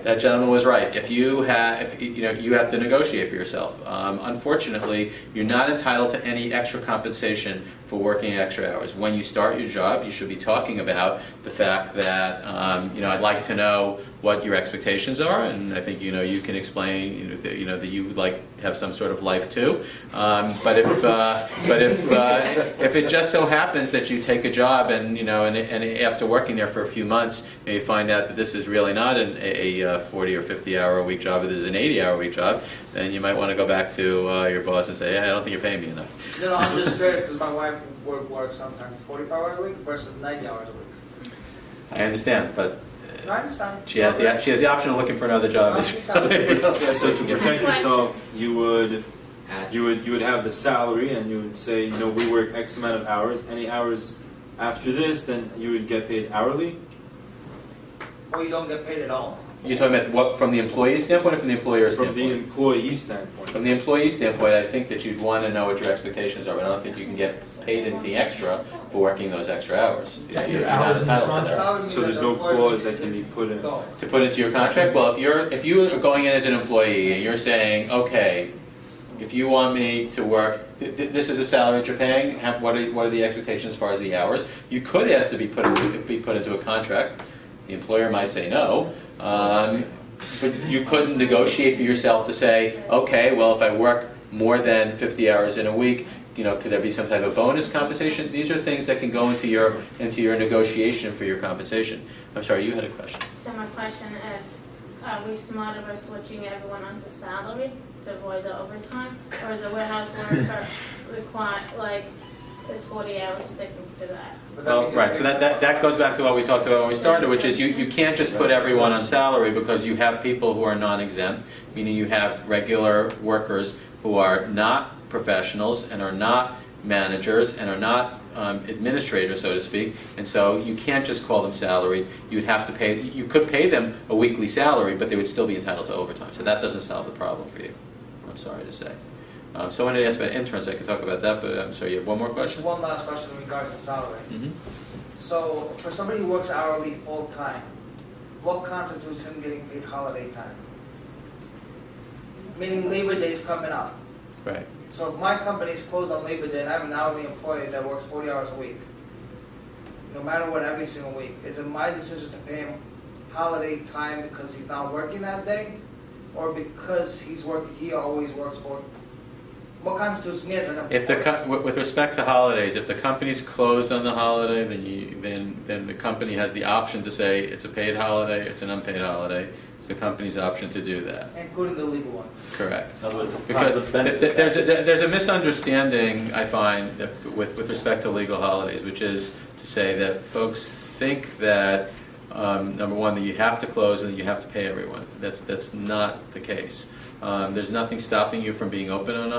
That gentleman was right. You have to negotiate for yourself. Unfortunately, you're not entitled to any extra compensation for working extra hours. When you start your job, you should be talking about the fact that I'd like to know what your expectations are, and I think you can explain that you would like to have some sort of life too. But if it just so happens that you take a job and after working there for a few months, you find out that this is really not a 40 or 50 hour a week job, but this is an 80 hour a week job, then you might want to go back to your boss and say, hey, I don't think you're paying me enough. No, I'm just curious because my wife would work sometimes 45 hours a week versus 90 hours a week. I understand, but I understand. she has the option of looking for another job. So to protect yourself, you would have the salary, and you would say, we work X amount of hours. Any hours after this, then you would get paid hourly. Or you don't get paid at all. You're talking about what from the employee standpoint or from the employer From standpoint? the employee standpoint. From the employee standpoint, I think that you'd want to know what your expectations are, but I don't think you can get paid anything extra for working those extra hours. You're not entitled to that. So there's no clause that can be put in. No. To put into your contract? Well, if you are going in as an employee and you're saying, okay, if you want me to work, this is a salary that you're paying, what are the expectations as far as the hours? You could ask to be put into a contract. The employer might say no, but you couldn't negotiate for yourself to say, okay, well, if I work more than 50 hours in a week, could there be some type of bonus compensation? These are things that can go into your negotiation for your compensation. I'm sorry, you had a question. So my question is, are we smarter by switching everyone onto salary to avoid the overtime? Or is a warehouse worker required, like, is 40 hours sticking to that? Well, right, so that goes back to what we talked about when we started, which is you can't just put everyone on salary because you have people who are non-exempt, meaning you have regular workers who are not professionals and are not managers and are not administrators, so to speak, and so you can't just call them salaried. You'd have to pay. You could pay them a weekly salary, but they would still be entitled to overtime. So that doesn't solve the problem for you. I'm sorry to say. Someone had asked about interns. I could talk about that, but I'm sorry. You have one more Just question? one last question in regards to salary. Mm-hmm. So, for somebody who works hourly full-time, what constitutes him getting paid holiday time? Meaning Labor Day's coming up. Right. So if my company's closed on Labor Day and I have an hourly employee that works 40 hours a week, no matter what, every single week, is it my decision to pay him holiday time because he's not working that day? Or because he always works for, what constitutes me as an employee? If with respect to holidays, if the company's closed on the holiday, then the company has the option to say it's a paid holiday, it's an unpaid holiday. It's the company's option to do that. Including the legal ones. Correct. In other words, it's part of Because the benefit there's a misunderstanding, I find, that with respect to legal holidays, which is to say that folks think that, number one, that you have to close and that you have to pay everyone. That's not the case. There's nothing stopping you from being open on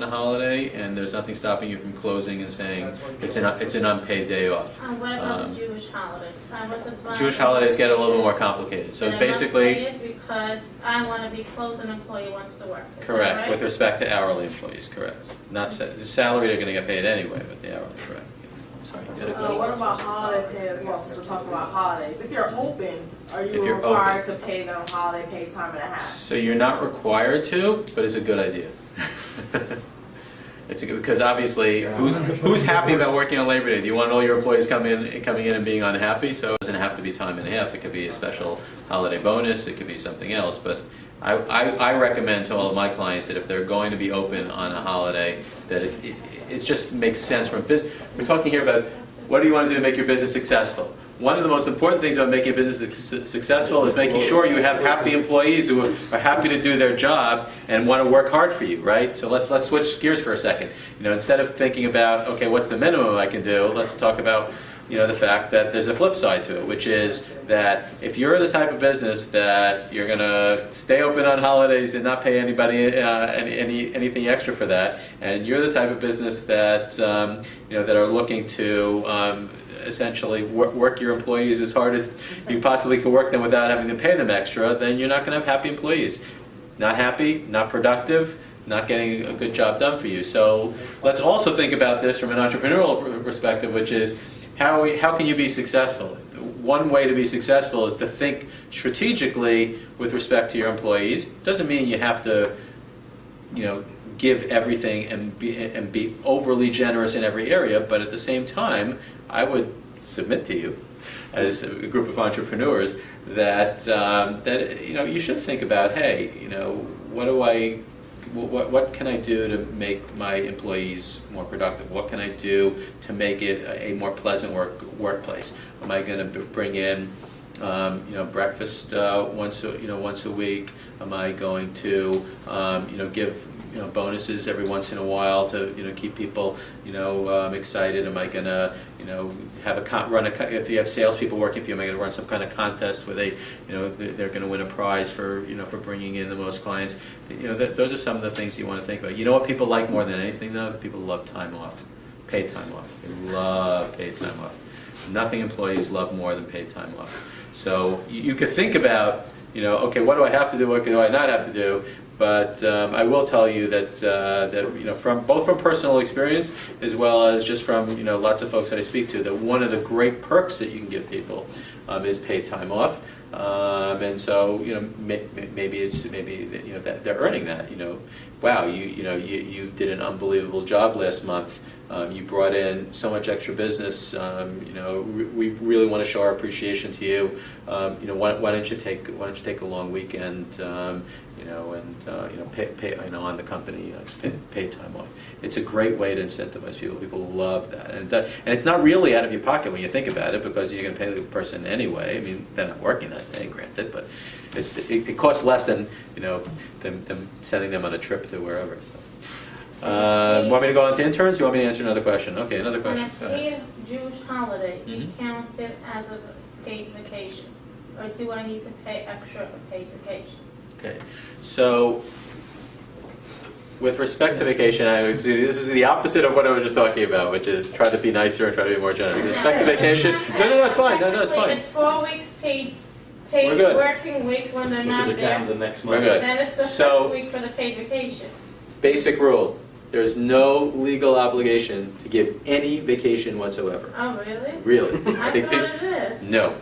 a holiday, and there's nothing stopping you from closing and saying it's an unpaid day off. And what about the Jewish holidays? Jewish holidays get a little more complicated. So Then I must basically, pay it because I want to be closed and an employee wants to work. Is that correct, right? with respect to hourly employees, correct. Not the salary they're going to get paid anyway, but the hourly, correct. Sorry. you had a question? What about holiday pay as well, since we're talking about holidays? If you're open, are If you you're required to pay them holiday pay time and a half? So you're not required to, but it's a good idea. Because obviously, who's happy about working on Labor Day? Do you want all your employees coming in and being unhappy? So it doesn't have to be time and a half. It could be a special holiday bonus. It could be something else. But I recommend to all of my clients that if they're going to be open on a holiday, that it just makes sense from business. We're talking here about what do you want to do to make your business successful. One of the most important things about making a business successful is making sure you have happy employees who are happy to do their job and want to work hard for you, right? So let's switch gears for a second. Instead of thinking about, okay, what's the minimum I can do, let's talk about the fact that there's a flip side to it, which is that if you're the type of business that you're going to stay open on holidays and not pay anybody anything extra for that, and you're the type of business that that are looking to essentially work your employees as hard as you possibly can work them without having to pay them extra, then you're not going to have happy employees. Not happy, not productive, not getting a good job done for you. So let's also think about this from an entrepreneurial perspective, which is how can you be successful? One way to be successful is to think strategically with respect to your employees. Doesn't mean you have to, give everything and be overly generous in every area, but at the same time, I would submit to you, as a group of entrepreneurs, that you should think about, hey, what can I do to make my employees more productive? What can I do to make it a more pleasant workplace? Am I going to bring in breakfast once a week? Am I going to give bonuses every once in a while to keep people excited? Am I going to have if you have salespeople working for you, am I going to run some kind of contest where they're going to win a prize for bringing in the most clients? Those are some of the things you want to think about. You know what people like more than anything though? People love time off, paid time off. They love paid time off. Nothing employees love more than paid time off. So you could think about okay, what do I have to do? What do I not have to do? But I will tell you that from both from personal experience as well as just from lots of folks that I speak to, that one of the great perks that you can give people is paid time off, and so maybe that they're earning that. Wow, you did an unbelievable job last month. You brought in so much extra business. We really want to show our appreciation to you. Why don't you take a long weekend? Pay on the company, just pay time off. It's a great way to incentivize people. People love that, and it's not really out of your pocket when you think about it, because you're going to pay the person anyway. I mean, they're not working that day, granted, but it costs less than them sending them on a trip to wherever. So. Want me to go on to interns? You want me to answer another question? Okay, another question. Go ahead. When I pay a Jewish holiday, we count it as a paid vacation, or do I need to pay extra a paid vacation? Okay, so with respect to vacation, I would say this is the opposite of what I was just talking about, which is try to be nicer and try to be more generous. With respect to vacation, no, it's fine. No, it's fine. It's 4 weeks paid We're good. working weeks when they're Look not at the there. calendar next We're month. good. Then it's the So- fifth week for the paid vacation. Basic rule: there's no legal obligation to give any vacation whatsoever. Oh, really? Really? I thought it is. No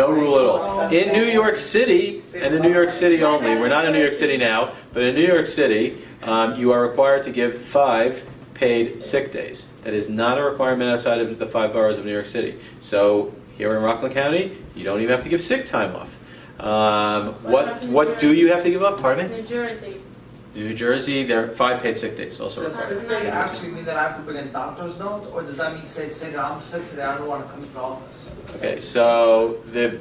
rule at all. In New York City, and in New York City only, we're not in New York City now, but in New York City, you are required to give 5 paid sick days. That is not a requirement outside of the 5 boroughs of New York City. So here in Rockland County, you don't even have to give sick time off. What do you have to give up? Pardon me? New Jersey. New Jersey, there are 5 paid sick days also Does required. sick day actually mean that I have to bring a doctor's note, or does that mean say that I'm sick today, I don't want to come to the office? Okay, so the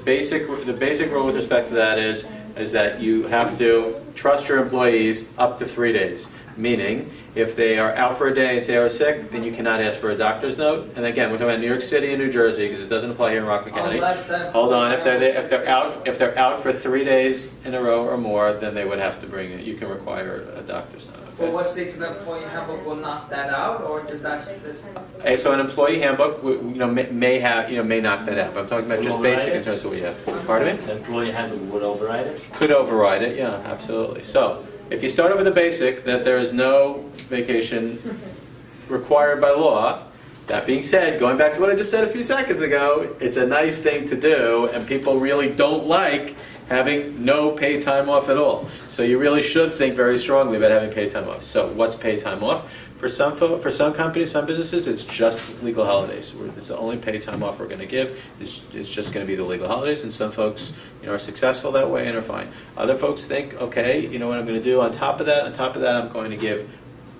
basic rule with respect to that is that you have to trust your employees up to 3 days. Meaning, if they are out for a day and say they're sick, then you cannot ask for a doctor's note. And again, we're talking about New York City and New Jersey because it doesn't apply here in Rockland County. Hold on, if they're out for 3 days in a row or more, then they would have to bring it. You can require a doctor's note. Well, what states in the employee handbook will knock that out, or does that, Okay, so an employee handbook, may knock that out. But I'm talking about just basic in terms of what you have. Pardon me? The employee handbook would override it? Could override it, yeah, absolutely. So, if you start over the basic, that there is no vacation required by law, that being said, going back to what I just said a few seconds ago, it's a nice thing to do, and people really don't like having no paid time off at all. So you really should think very strongly about having paid time off. So what's paid time off? For some companies, some businesses, it's just legal holidays. It's the only paid time off we're going to give. It's just going to be the legal holidays, and some folks are successful that way and are fine. Other folks think, okay, you know what I'm going to do on top of that, I'm going to give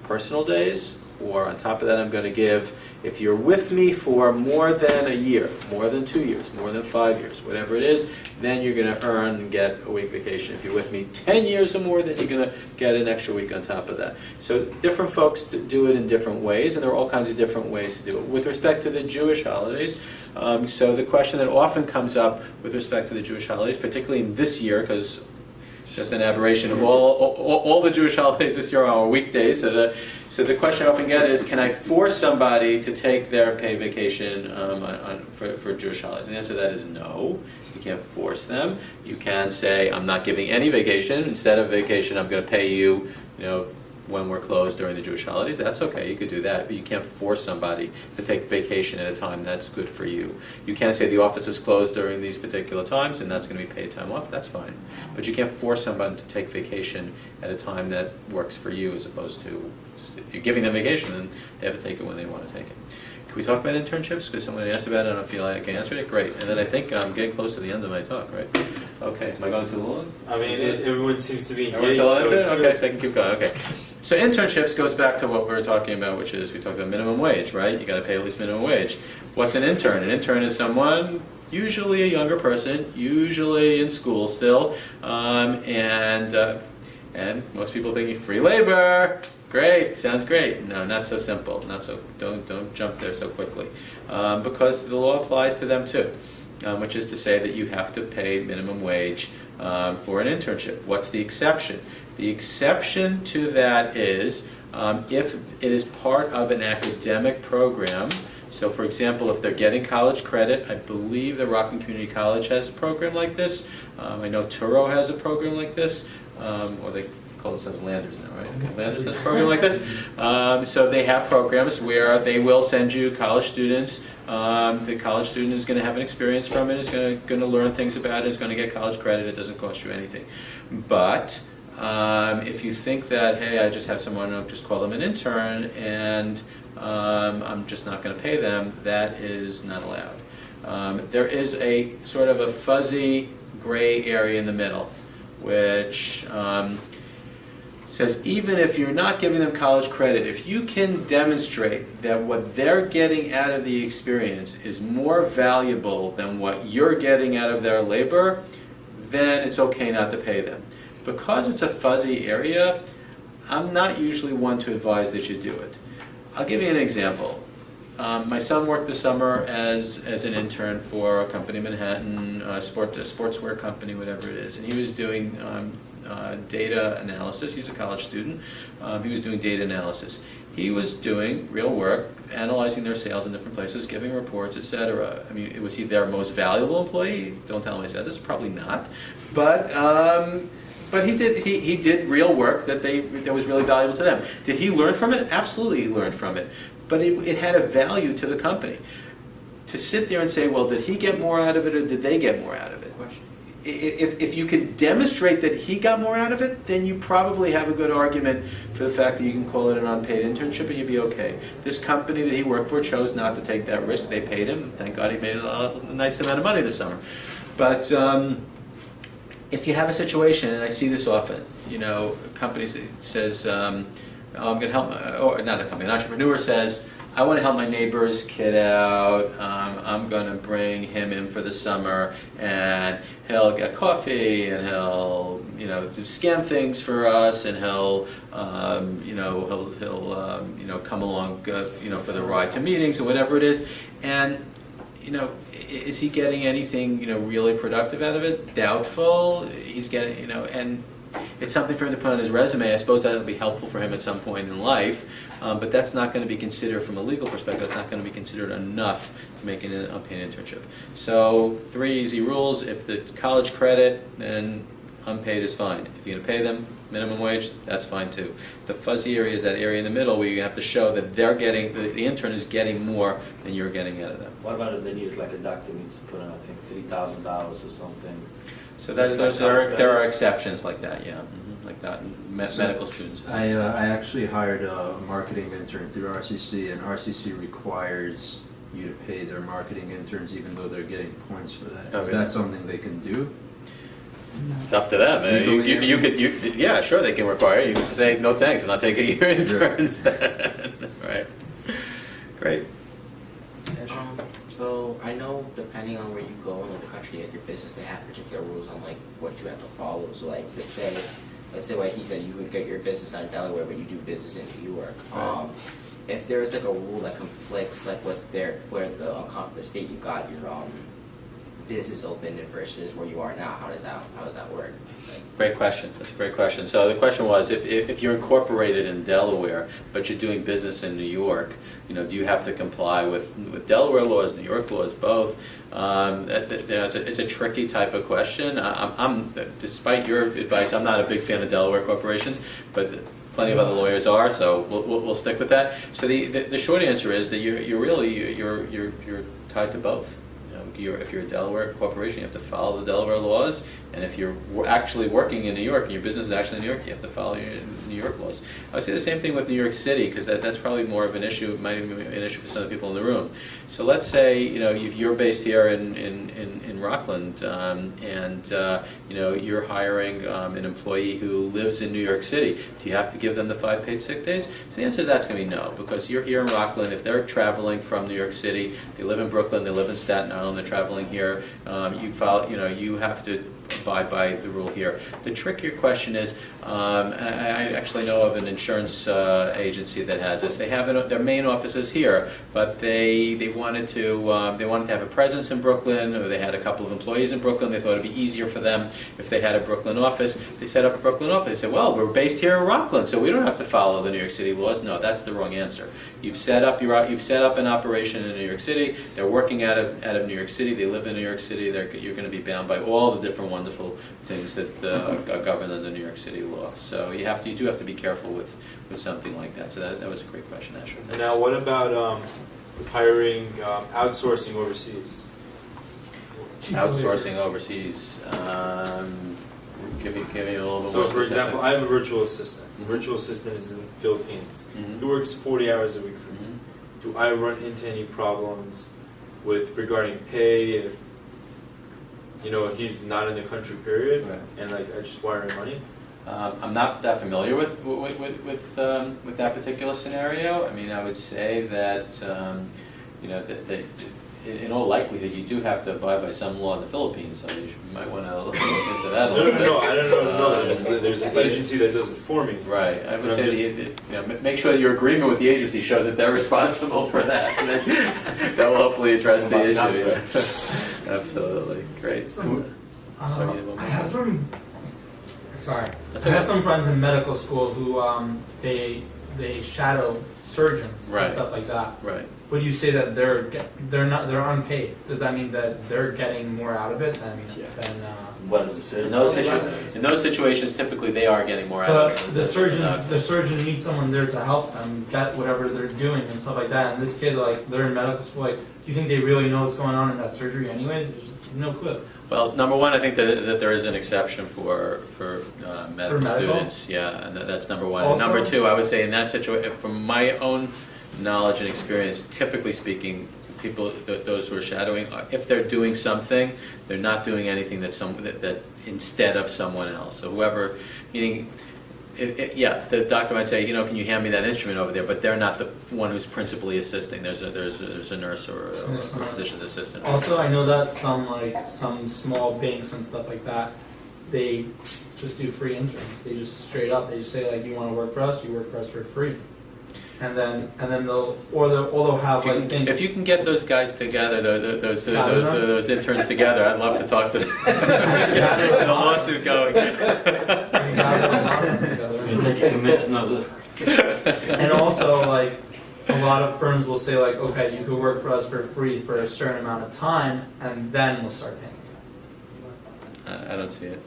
personal days, or on top of that I'm going to give, if you're with me for more than a year, more than 2 years, more than 5 years, whatever it is, then you're going to earn and get a week vacation. If you're with me 10 years or more, then you're going to get an extra week on top of that. So different folks do it in different ways, and there are all kinds of different ways to do it. With respect to the Jewish holidays, so the question that often comes up with respect to the Jewish holidays, particularly in this year, because it's just an aberration of all the Jewish holidays this year are weekdays. So the question I often get is, can I force somebody to take their paid vacation for Jewish holidays? And the answer to that is no. You can't force them. You can say, I'm not giving any vacation. Instead of vacation, I'm going to pay you, when we're closed during the Jewish holidays. That's okay, you could do that, but you can't force somebody to take vacation at a time that's good for you. You can't say the office is closed during these particular times and that's going to be paid time off, that's fine. But you can't force somebody to take vacation at a time that works for you, as opposed to, if you're giving them vacation, then they have to take it when they want to take it. Can we talk about internships? Because someone asked about it, I don't feel like I can answer it. Great. And then I think I'm getting close to the end of my talk, right? Okay, am I going too long? I mean, everyone seems to be Everyone's engaged, still so into it? it's Okay, good. so I can keep going. Okay. So internships goes back to what we were talking about, which is we talked about minimum wage, right? You got to pay at least minimum wage. What's an intern? An intern is someone, usually a younger person, usually in school still, and most people think free labor. Great, sounds great. No, not so simple. Not so. Don't jump there so quickly, because the law applies to them too, which is to say that you have to pay minimum wage for an internship. What's the exception? The exception to that is if it is part of an academic program. So, for example, if they're getting college credit, I believe the Rockland Community College has a program like this. I know Turo has a program like this, or they call themselves Landers now, right? Okay, Landers has a program like this. So they have programs where they will send you college students. The college student is going to have an experience from it, is going to learn things about it, is going to get college credit. It doesn't cost you anything. But if you think that, hey, I just have someone, I'll just call them an intern, and I'm just not going to pay them, that is not allowed. There is a sort of a fuzzy gray area in the middle, which says even if you're not giving them college credit, if you can demonstrate that what they're getting out of the experience is more valuable than what you're getting out of their labor, then it's okay not to pay them. Because it's a fuzzy area, I'm not usually one to advise that you do it. I'll give you an example. My son worked this summer as an intern for a company in Manhattan, a sportswear company, whatever it is, and he was doing data analysis. He's a college student. He was doing data analysis. He was doing real work, analyzing their sales in different places, giving reports, etc. I mean, was he their most valuable employee? Don't tell him I said this. Probably not. But he did real work that was really valuable to them. Did he learn from it? Absolutely, he learned from it. But it had a value to the company. To sit there and say, well, did he get more out of it or did they get more out of it? If you can demonstrate that he got more out of it, then you probably have a good argument for the fact that you can call it an unpaid internship and you'd be okay. This company that he worked for chose not to take that risk. They paid him. Thank God he made a nice amount of money this summer. But if you have a situation, and I see this often, a company says, I'm going to help, or not a company, an entrepreneur says, I want to help my neighbor's kid out. I'm going to bring him in for the summer, and he'll get coffee, and he'll, do scan things for us, and he'll come along, for the ride to meetings or whatever it is. And, is he getting anything, really productive out of it? Doubtful. He's getting, and it's something for him to put on his resume. I suppose that will be helpful for him at some point in life, but that's not going to be considered from a legal perspective. That's not going to be considered enough to make an unpaid internship. So 3 easy rules. If the college credit, then unpaid is fine. If you're going to pay them minimum wage, that's fine too. The fuzzy area is that area in the middle where you have to show that they're getting, the intern is getting more than you're getting out of them. What about if they need like a doctor needs to put in, I think, $3,000 or something? So there are exceptions like that, yeah, like that. Medical students. I actually hired a marketing intern through RCC, and RCC requires you to pay their marketing interns even though they're getting points for that. Is that something they can do? It's up to them. Yeah, sure, they can require it. You can say, no thanks, I'm not taking your interns. Right. Great. So I know depending on where you go in the country at your business, they have particular rules on like what you have to follow. So like let's say like he said, you would get your business out of Delaware, but you do business in New York. Right. If there is like a rule that conflicts like with where the state you got your business opened versus where you are now, how does that work? Great question. That's a great question. So the question was, if you're incorporated in Delaware, but you're doing business in New York, do you have to comply with Delaware laws, New York laws, both? It's a tricky type of question. Despite your advice, I'm not a big fan of Delaware corporations, but plenty of other lawyers are, so we'll stick with that. So the short answer is that you're tied to both. If you're a Delaware corporation, you have to follow the Delaware laws, and if you're actually working in New York and your business is actually in New York, you have to follow your New York laws. I would say the same thing with New York City, because that's probably more of an issue. It might even be an issue for some of the people in the room. So let's say you're based here in Rockland, and you're hiring an employee who lives in New York City. Do you have to give them the 5 paid sick days? So the answer to that's going to be no, because you're here in Rockland. If they're traveling from New York City, they live in Brooklyn, they live in Staten Island, they're traveling here. You have to abide by the rule here. The trickier question is, I actually know of an insurance agency that has this. They have their main offices here, but they wanted to have a presence in Brooklyn, or they had a couple of employees in Brooklyn. They thought it'd be easier for them if they had a Brooklyn office. They set up a Brooklyn office. They said, well, we're based here in Rockland, so we don't have to follow the New York City laws. No, that's the wrong answer. You've set up an operation in New York City. They're working out of New York City. They live in New York City. You're going to be bound by all the different wonderful things that govern under New York City law. So you do have to be careful with something like that. So that was a great question, Asher. And now, what about hiring, outsourcing overseas? Outsourcing overseas. Give me a little bit more. So, for example, I have a virtual assistant. The virtual assistant is in the Philippines. Mm-hmm. He works 40 hours a week for me. Mm-hmm. do I run into any problems with regarding pay if, you know, he's not in the country, period, Right. and like I just wire him money? I'm not that familiar with that particular scenario. I mean, I would say that, you know, that in all likelihood, you do have to abide by some law in the Philippines, so you might want to look into that a little bit. No, I don't know. There's an agency that does it for me. Right, I would I'm say, just- you know, make sure that your agreement with the agency shows that they're responsible for that. And then that will hopefully address the issue. Yeah. Absolutely, great. Sorry, I have some. Sorry, That's I have okay. some friends in medical school who they shadow surgeons Right. and stuff like that. Right. Would you say that they're unpaid? Does that mean that they're getting more out of it than What is it? In those situations, typically they are getting more out of But it. the surgeon needs someone there to help them get whatever they're doing and stuff like that. And this kid, like, they're in medical school. Like, do you think they really know what's going on in that surgery anyways? There's no clue. Well, number one, I think that there is an exception for medical medical? students. Yeah, and that's number one. And Also- number two, I would say in that situation, from my own knowledge and experience, typically speaking, people, those who are shadowing, if they're doing something, they're not doing anything that instead of someone else. So whoever, meaning, yeah, the doctor might say, you know, can you hand me that instrument over there? But they're not the one who's principally assisting. There's a nurse or a physician's assistant. Also, I know that some small banks and stuff like that, they just do free interns. They just straight up, they just say, like, you want to work for us, you work for us for free. And then they'll have like things. If you can get those guys together, those interns together, I'd love to talk to them. Get a lawsuit going. Take a commission of the. And also, like, a lot of firms will say, like, okay, you could work for us for free for a certain amount of time, and then we'll start paying. I don't see it.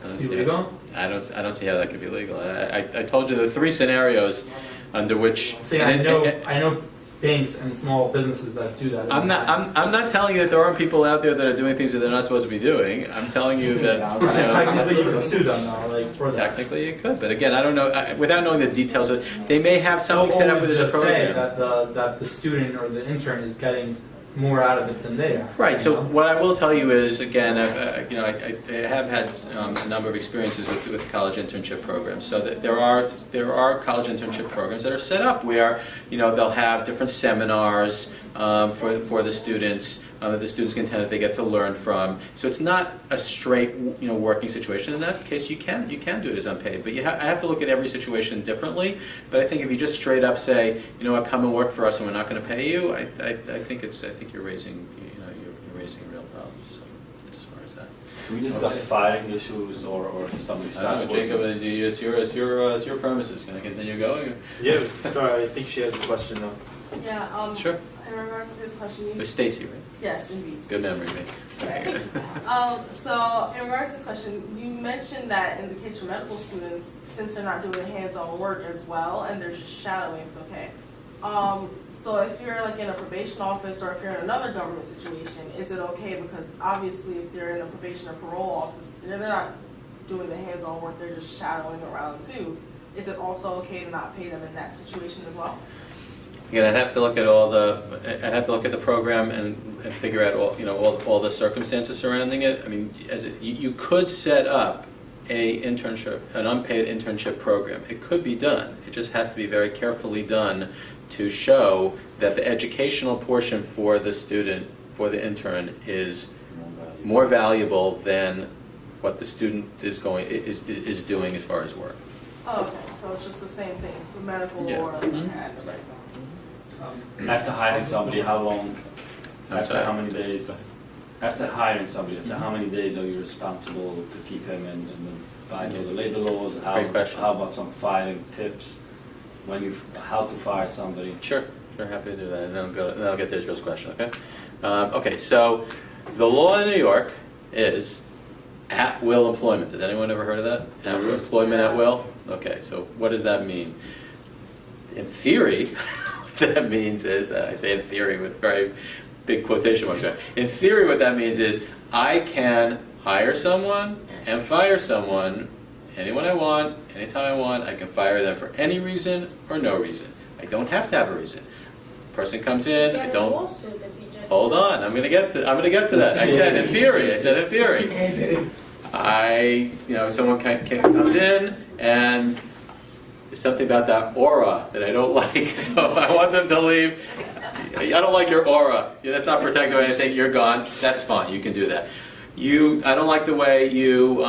It's illegal? I don't see how that could be legal. I told you the three scenarios under which. See, I know banks and small businesses that do that. I'm not telling you that there aren't people out there that are doing things that they're not supposed to be doing. I'm telling you that. You know, Technically, you can sue them though, like, for that. Technically, you could, but again, I don't know. Without knowing the details, they may have something set up with a just say program. that the student or the intern is getting more out of it than they are. Right. you So know? what I will tell you is, again, I have had a number of experiences with college internship programs. So that there are college internship programs that are set up where, you know, they'll have different seminars for the students that the students can attend that they get to learn from. So it's not a straight, you know, working situation. In that case, you can do it as unpaid. But I have to look at every situation differently. But I think if you just straight up say, you know what, come and work for us and we're not going to pay you, I think you're raising, you know, you're raising real problems. So as far as that. Can we discuss firing issues or if somebody I starts don't know, Jacob, it's your premises. Can I continue going? Yeah, sorry, I think she has a question though. Yeah, Sure. in regards to this question, It's Stacy, right? yes, indeed. Good memory, mate. Right. So in regards to this question, you mentioned that in the case for medical students, since they're not doing hands-on work as well, and they're just shadowing, it's okay. So if you're like in a probation office or if you're in another government situation, is it okay? Because obviously if they're in a probation or parole office, they're not doing the hands-on work, they're just shadowing around too. Is it also okay to not pay them in that situation as well? Again, I'd have to look at the program and figure out all the circumstances surrounding it. I mean, you could set up an unpaid internship program. It could be done. It just has to be very carefully done to show that the educational portion for the student, for the intern, is more valuable than what the student is doing as far as work. Oh, okay, so it's just the same thing, the medical Yeah. or Mhm. right. After hiring somebody, how long? I'm After sorry. how many days? After hiring somebody, after how many days are you responsible to keep him and by the labor laws? Great question. How about some filing tips? How to fire somebody? Sure, happy to do that, and then I'll get to Israel's question, okay? Okay, so the law in New York is at-will employment. Has anyone ever heard of that? Employment at will? Okay, so what does that mean? In theory, what that means is, I say in theory with very big quotation marks there. In theory, what that means is I can hire someone and fire someone anyone I want, anytime I want. I can fire them for any reason or no reason. I don't have to have a reason. Person comes in, I Get a don't. lawsuit if you just. Hold on, I'm gonna get to that. I said in theory. Someone comes in and there's something about that aura that I don't like, so I want them to leave. I don't like your aura. That's not protected by anything. You're gone. That's fine. You can do that. I don't like the way you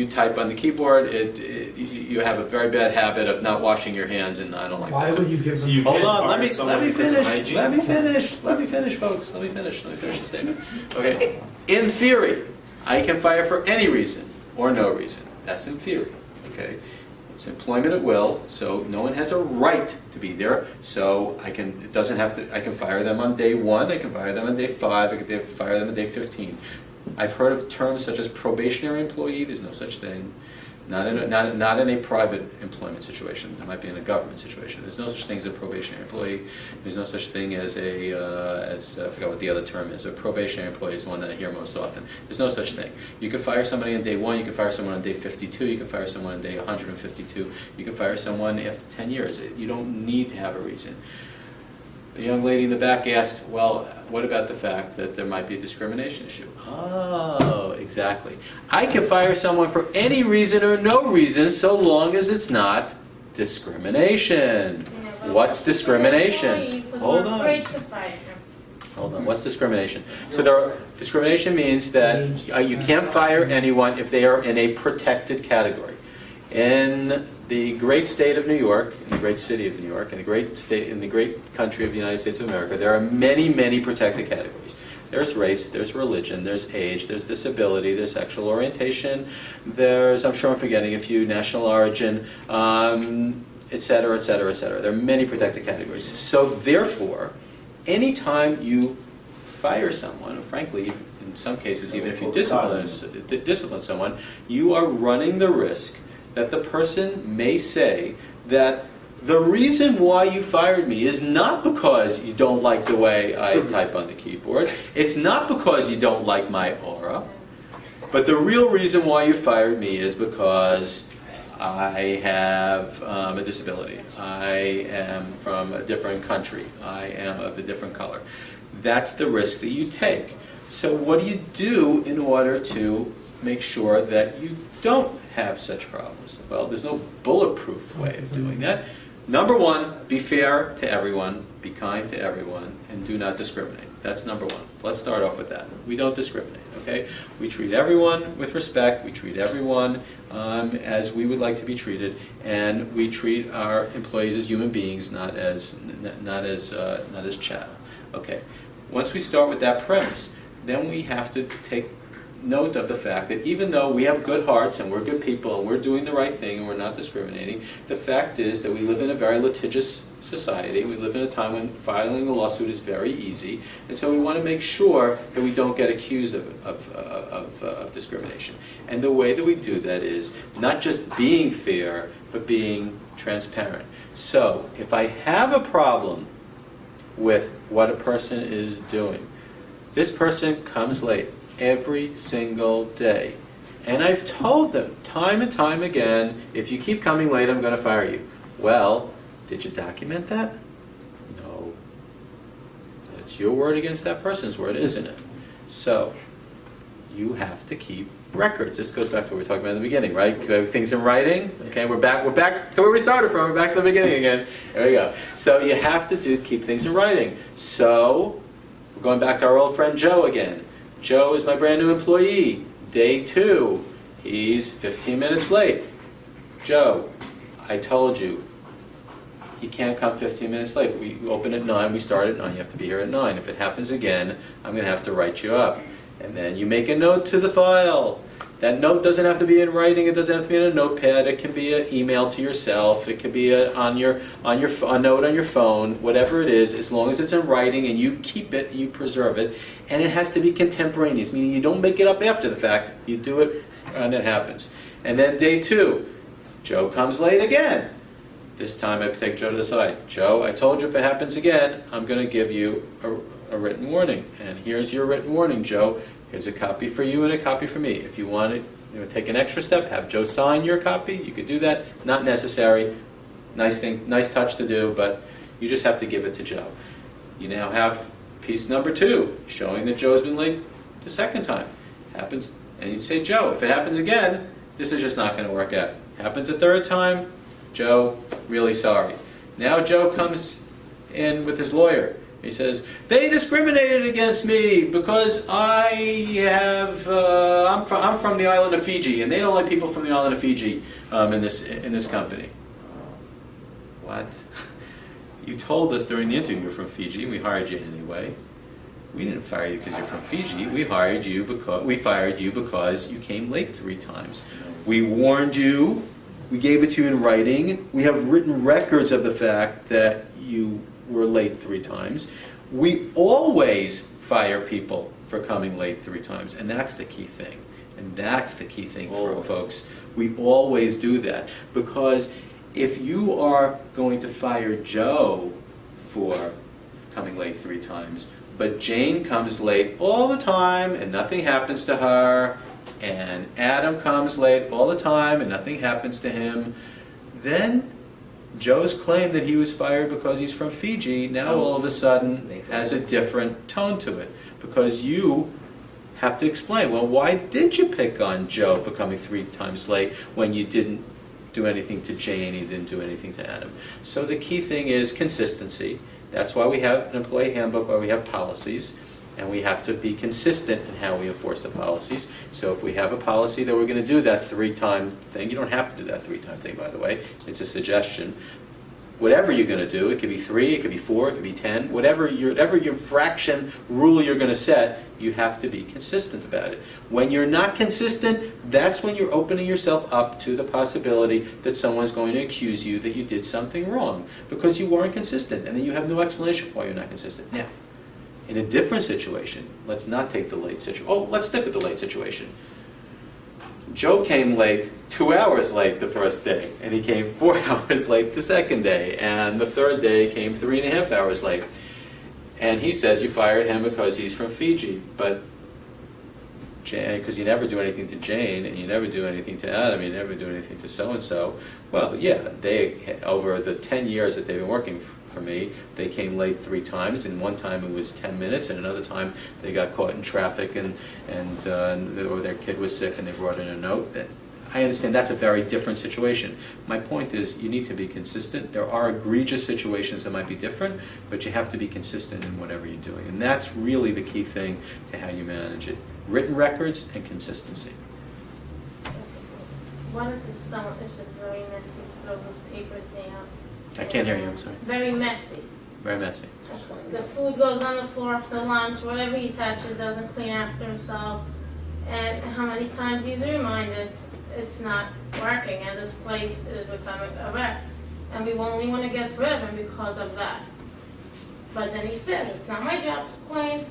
type on the keyboard. You have a very bad habit of not washing your hands, and I don't like Why that. would you give So them? you Hold can't on, fire let me someone because of finish. hygiene? Let me finish, folks. Let me finish the statement. Okay. In theory, I can fire for any reason or no reason. That's in theory. Okay. It's employment at will, so no one has a right to be there. So I can fire them on day 1. I can fire them on day 5. I can fire them on day 15. I've heard of terms such as probationary employee. There's no such thing. Not in a private employment situation. It might be in a government situation. There's no such thing as a probationary employee. There's no such thing as I forgot what the other term is. A probationary employee is the one that I hear most often. There's no such thing. You can fire somebody on day 1. You can fire someone on day 52. You can fire someone on day 152. You can fire someone after 10 years. You don't need to have a reason. The young lady in the back asked, well, what about the fact that there might be a discrimination issue? Oh, exactly. I can fire someone for any reason or no reason so long as it's not discrimination. What's discrimination? Hold on. Afraid to fight them. Hold on. What's discrimination? So discrimination means that you can't fire anyone if they are in a protected category. In the great state of New York, in the great city of New York, in the great country of the United States of America, there are many, many protected categories. There's race, there's religion, there's age, there's disability, there's sexual orientation, there's, I'm sure I'm forgetting a few, national origin, et cetera, et cetera, et cetera. There are many protected categories. So therefore, anytime you fire someone, or frankly, in some cases, even if you discipline someone, you are running the risk that the person may say that the reason why you fired me is not because you don't like the way I type on the keyboard. It's not because you don't like my aura. But the real reason why you fired me is because I have a disability. I am from a different country. I am of a different color. That's the risk that you take. So what do you do in order to make sure that you don't have such problems? Well, there's no bulletproof way of doing that. Number 1, be fair to everyone, be kind to everyone, and do not discriminate. That's number 1. Let's start off with that. We don't discriminate, okay? We treat everyone with respect. We treat everyone as we would like to be treated, and we treat our employees as human beings, not as chattel. Okay. Once we start with that premise, then we have to take note of the fact that even though we have good hearts and we're good people and we're doing the right thing and we're not discriminating, the fact is that we live in a very litigious society. We live in a time when filing a lawsuit is very easy, and so we want to make sure that we don't get accused of discrimination. And the way that we do that is not just being fair, but being transparent. So if I have a problem with what a person is doing, this person comes late every single day. And I've told them time and time again, if you keep coming late, I'm going to fire you. Well, did you document that? No. It's your word against that person's word, isn't it? So, you have to keep records. This goes back to what we were talking about in the beginning, right? You have things in writing. Okay, we're back to where we started from. We're back to the beginning again. There we go. So you have to keep things in writing. So, we're going back to our old friend Joe again. Joe is my brand new employee. Day 2, he's 15 minutes late. Joe, I told you, you can't come 15 minutes late. We open at 9, we start at 9, you have to be here at 9. If it happens again, I'm going to have to write you up. And then you make a note to the file. That note doesn't have to be in writing, it doesn't have to be in a notepad, it can be an email to yourself, it could be a note on your phone, whatever it is, as long as it's in writing and you keep it, you preserve it, and it has to be contemporaneous, meaning you don't make it up after the fact, you do it and it happens. And then day 2, Joe comes late again. This time I take Joe to the side. Joe, I told you if it happens again, I'm going to give you a written warning. And here's your written warning, Joe. Here's a copy for you and a copy for me. If you want to take an extra step, have Joe sign your copy. You could do that. Not necessary. Nice touch to do, but you just have to give it to Joe. You now have piece number 2, showing that Joe's been late the second time. Happens, and you say, Joe, if it happens again, this is just not going to work out. Happens a third time, Joe, really sorry. Now Joe comes in with his lawyer. He says, they discriminated against me because I'm from the island of Fiji, and they don't like people from the island of Fiji in this company. What? You told us during the interview you're from Fiji, and we hired you anyway. We didn't fire you because you're from Fiji. We fired you because you came late 3 times. We warned you. We gave it to you in writing. We have written records of the fact that you were late 3 times. We always fire people for coming late 3 times, and that's the key thing. And that's the key thing for folks. We always do that, because if you are going to fire Joe for coming late 3 times, but Jane comes late all the time and nothing happens to her, and Adam comes late all the time and nothing happens to him, then Joe's claim that he was fired because he's from Fiji now all of a sudden has a different tone to it, because you have to explain, well, why did you pick on Joe for coming 3 times late when you didn't do anything to Jane, you didn't do anything to Adam? So the key thing is consistency. That's why we have an employee handbook, why we have policies, and we have to be consistent in how we enforce the policies. So if we have a policy that we're going to do that 3-time thing, you don't have to do that 3-time thing, by the way, it's a suggestion. Whatever you're going to do, it could be 3, it could be 4, it could be 10, whatever your fraction rule you're going to set, you have to be consistent about it. When you're not consistent, that's when you're opening yourself up to the possibility that someone's going to accuse you that you did something wrong because you weren't consistent, and then you have no explanation for why you're not consistent. Now, in a different situation, let's not take the late situation. Oh, let's stick with the late situation. Joe came late, 2 hours late the first day, and he came 4 hours late the second day, and the third day came 3.5 hours late. And he says you fired him because he's from Fiji, but because you never do anything to Jane, and you never do anything to Adam, you never do anything to so-and-so. Well, yeah, they, over the 10 years that they've been working for me, they came late 3 times, and one time it was 10 minutes, and another time they got caught in traffic, or their kid was sick and they brought in a note. I understand that's a very different situation. My point is you need to be consistent. There are egregious situations that might be different, but you have to be consistent in whatever you're doing. And that's really the key thing to how you manage it. Written records and consistency. What if someone is just very messy, throws those papers down? I can't hear you, I'm sorry. Very messy. Very messy. The food goes on the floor, the lunch, whatever he touches doesn't clean after himself. And how many times he's reminded it's not working and this place is becoming a wreck. And we only want to get rid of him because of that. But then he says, it's not my job to clean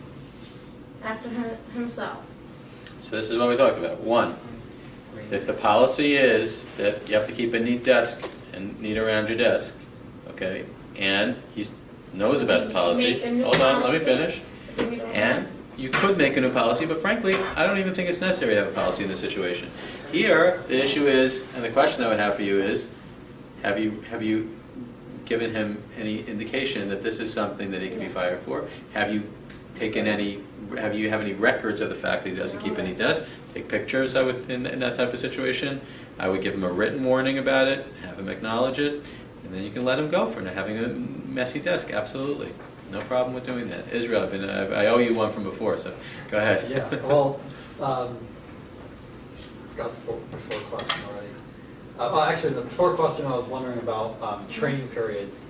after himself. So this is what we talked about. 1, if the policy is that you have to keep a neat desk and neat around your desk, okay, and he knows about the policy. Hold on, let me finish. And you could make a new policy, but frankly, I don't even think it's necessary to have a policy in this situation. Here, the issue is, and the question I would have for you is, have you given him any indication that this is something that he can be fired for? Have you have any records of the fact that he doesn't keep any desk? Take pictures of it in that type of situation. I would give him a written warning about it, have him acknowledge it, and then you can let him go for not having a messy desk. Absolutely. No problem with doing that. Israel, I owe you one from before, so go ahead. Yeah, well, forgot the before question already. Actually, the before question I was wondering about training periods.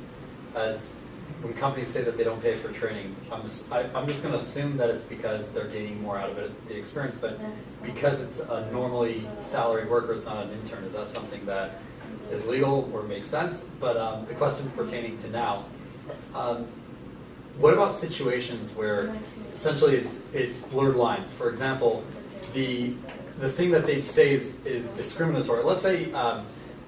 As when companies say that they don't pay for training, I'm just going to assume that it's because they're getting more out of it, the experience, but because it's a normally salaried worker, it's not an intern. Is that something that is legal or makes sense? But the question pertaining to now, what about situations where essentially it's blurred lines? For example, the thing that they'd say is discriminatory. Let's say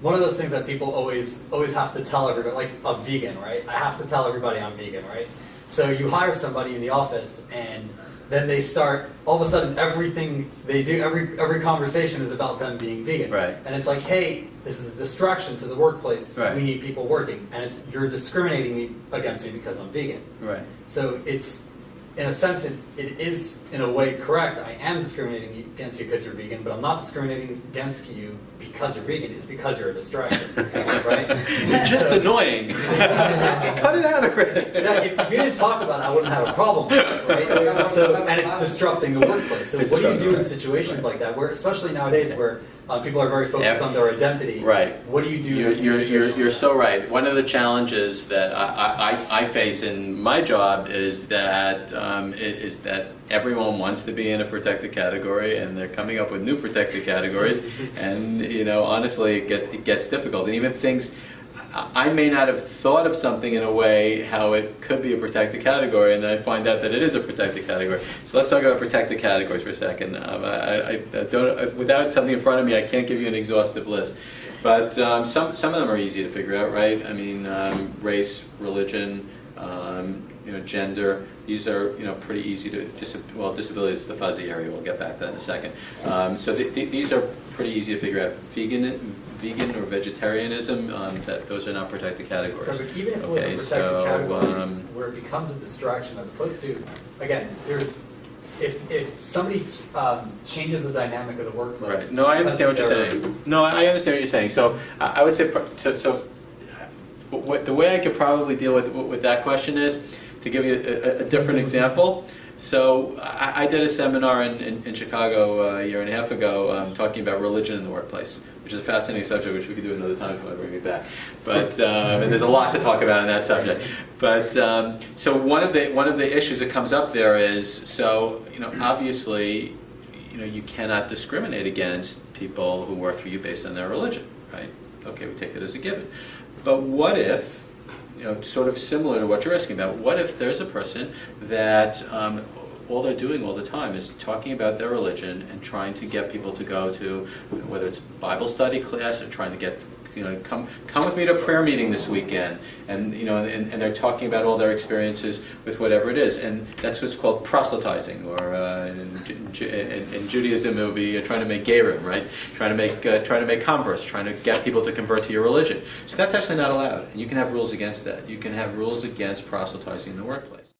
one of those things that people always have to tell everybody, like a vegan, right? I have to tell everybody I'm vegan, right? So you hire somebody in the office and then they start, all of a sudden, everything they do, every conversation is about them being vegan. Right. And it's like, hey, this is a distraction to the workplace. Right. We need people working. And you're discriminating against me because I'm vegan. Right. So it's, in a sense, it is, in a way, correct. I am discriminating against you because you're vegan, but I'm not discriminating against you because you're vegan. It's because you're a distraction, right? You're just annoying. Just cut it out already. Yeah, if you didn't talk about it, I wouldn't have a problem with it, right? So, and it's disrupting the workplace. So what do you do in situations like that, where, especially nowadays, where people are very focused on their identity? Right. What do you do? You're so right. One of the challenges that I face in my job is that everyone wants to be in a protected category, and they're coming up with new protected categories, and honestly, it gets difficult. And even things I may not have thought of something in a way how it could be a protected category, and then I find out that it is a protected category. So let's talk about protected categories for a second. I don't, without something in front of me, I can't give you an exhaustive list. But some of them are easy to figure out, right? I mean, race, religion, gender. These are pretty easy to disability is the fuzzy area. We'll get back to that in a second. So these are pretty easy to figure out. Vegan or vegetarianism, those are not protected categories. But even if it was a protected category, where it becomes a distraction, as opposed to, again, if somebody changes the dynamic of the workplace. Right. No, I understand what you're saying. No, I understand what you're saying. So I would say, the way I could probably deal with that question is to give you a different example. So I did a seminar in Chicago a year and a half ago talking about religion in the workplace, which is a fascinating subject, which we could do another time if you want to bring me back. But and there's a lot to talk about in that subject. But so one of the issues that comes up there is obviously you cannot discriminate against people who work for you based on their religion, right? Okay, we take that as a given. But what if, sort of similar to what you're asking about, what if there's a person that all they're doing all the time is talking about their religion and trying to get people to go to, whether it's Bible study class or trying to get, come with me to a prayer meeting this weekend, and and they're talking about all their experiences with whatever it is, and that's what's called proselytizing, or in Judaism it would be trying to make gerim, right? Trying to make converts, trying to get people to convert to your religion. So that's actually not allowed, and you can have rules against that. You can have rules against proselytizing in the workplace.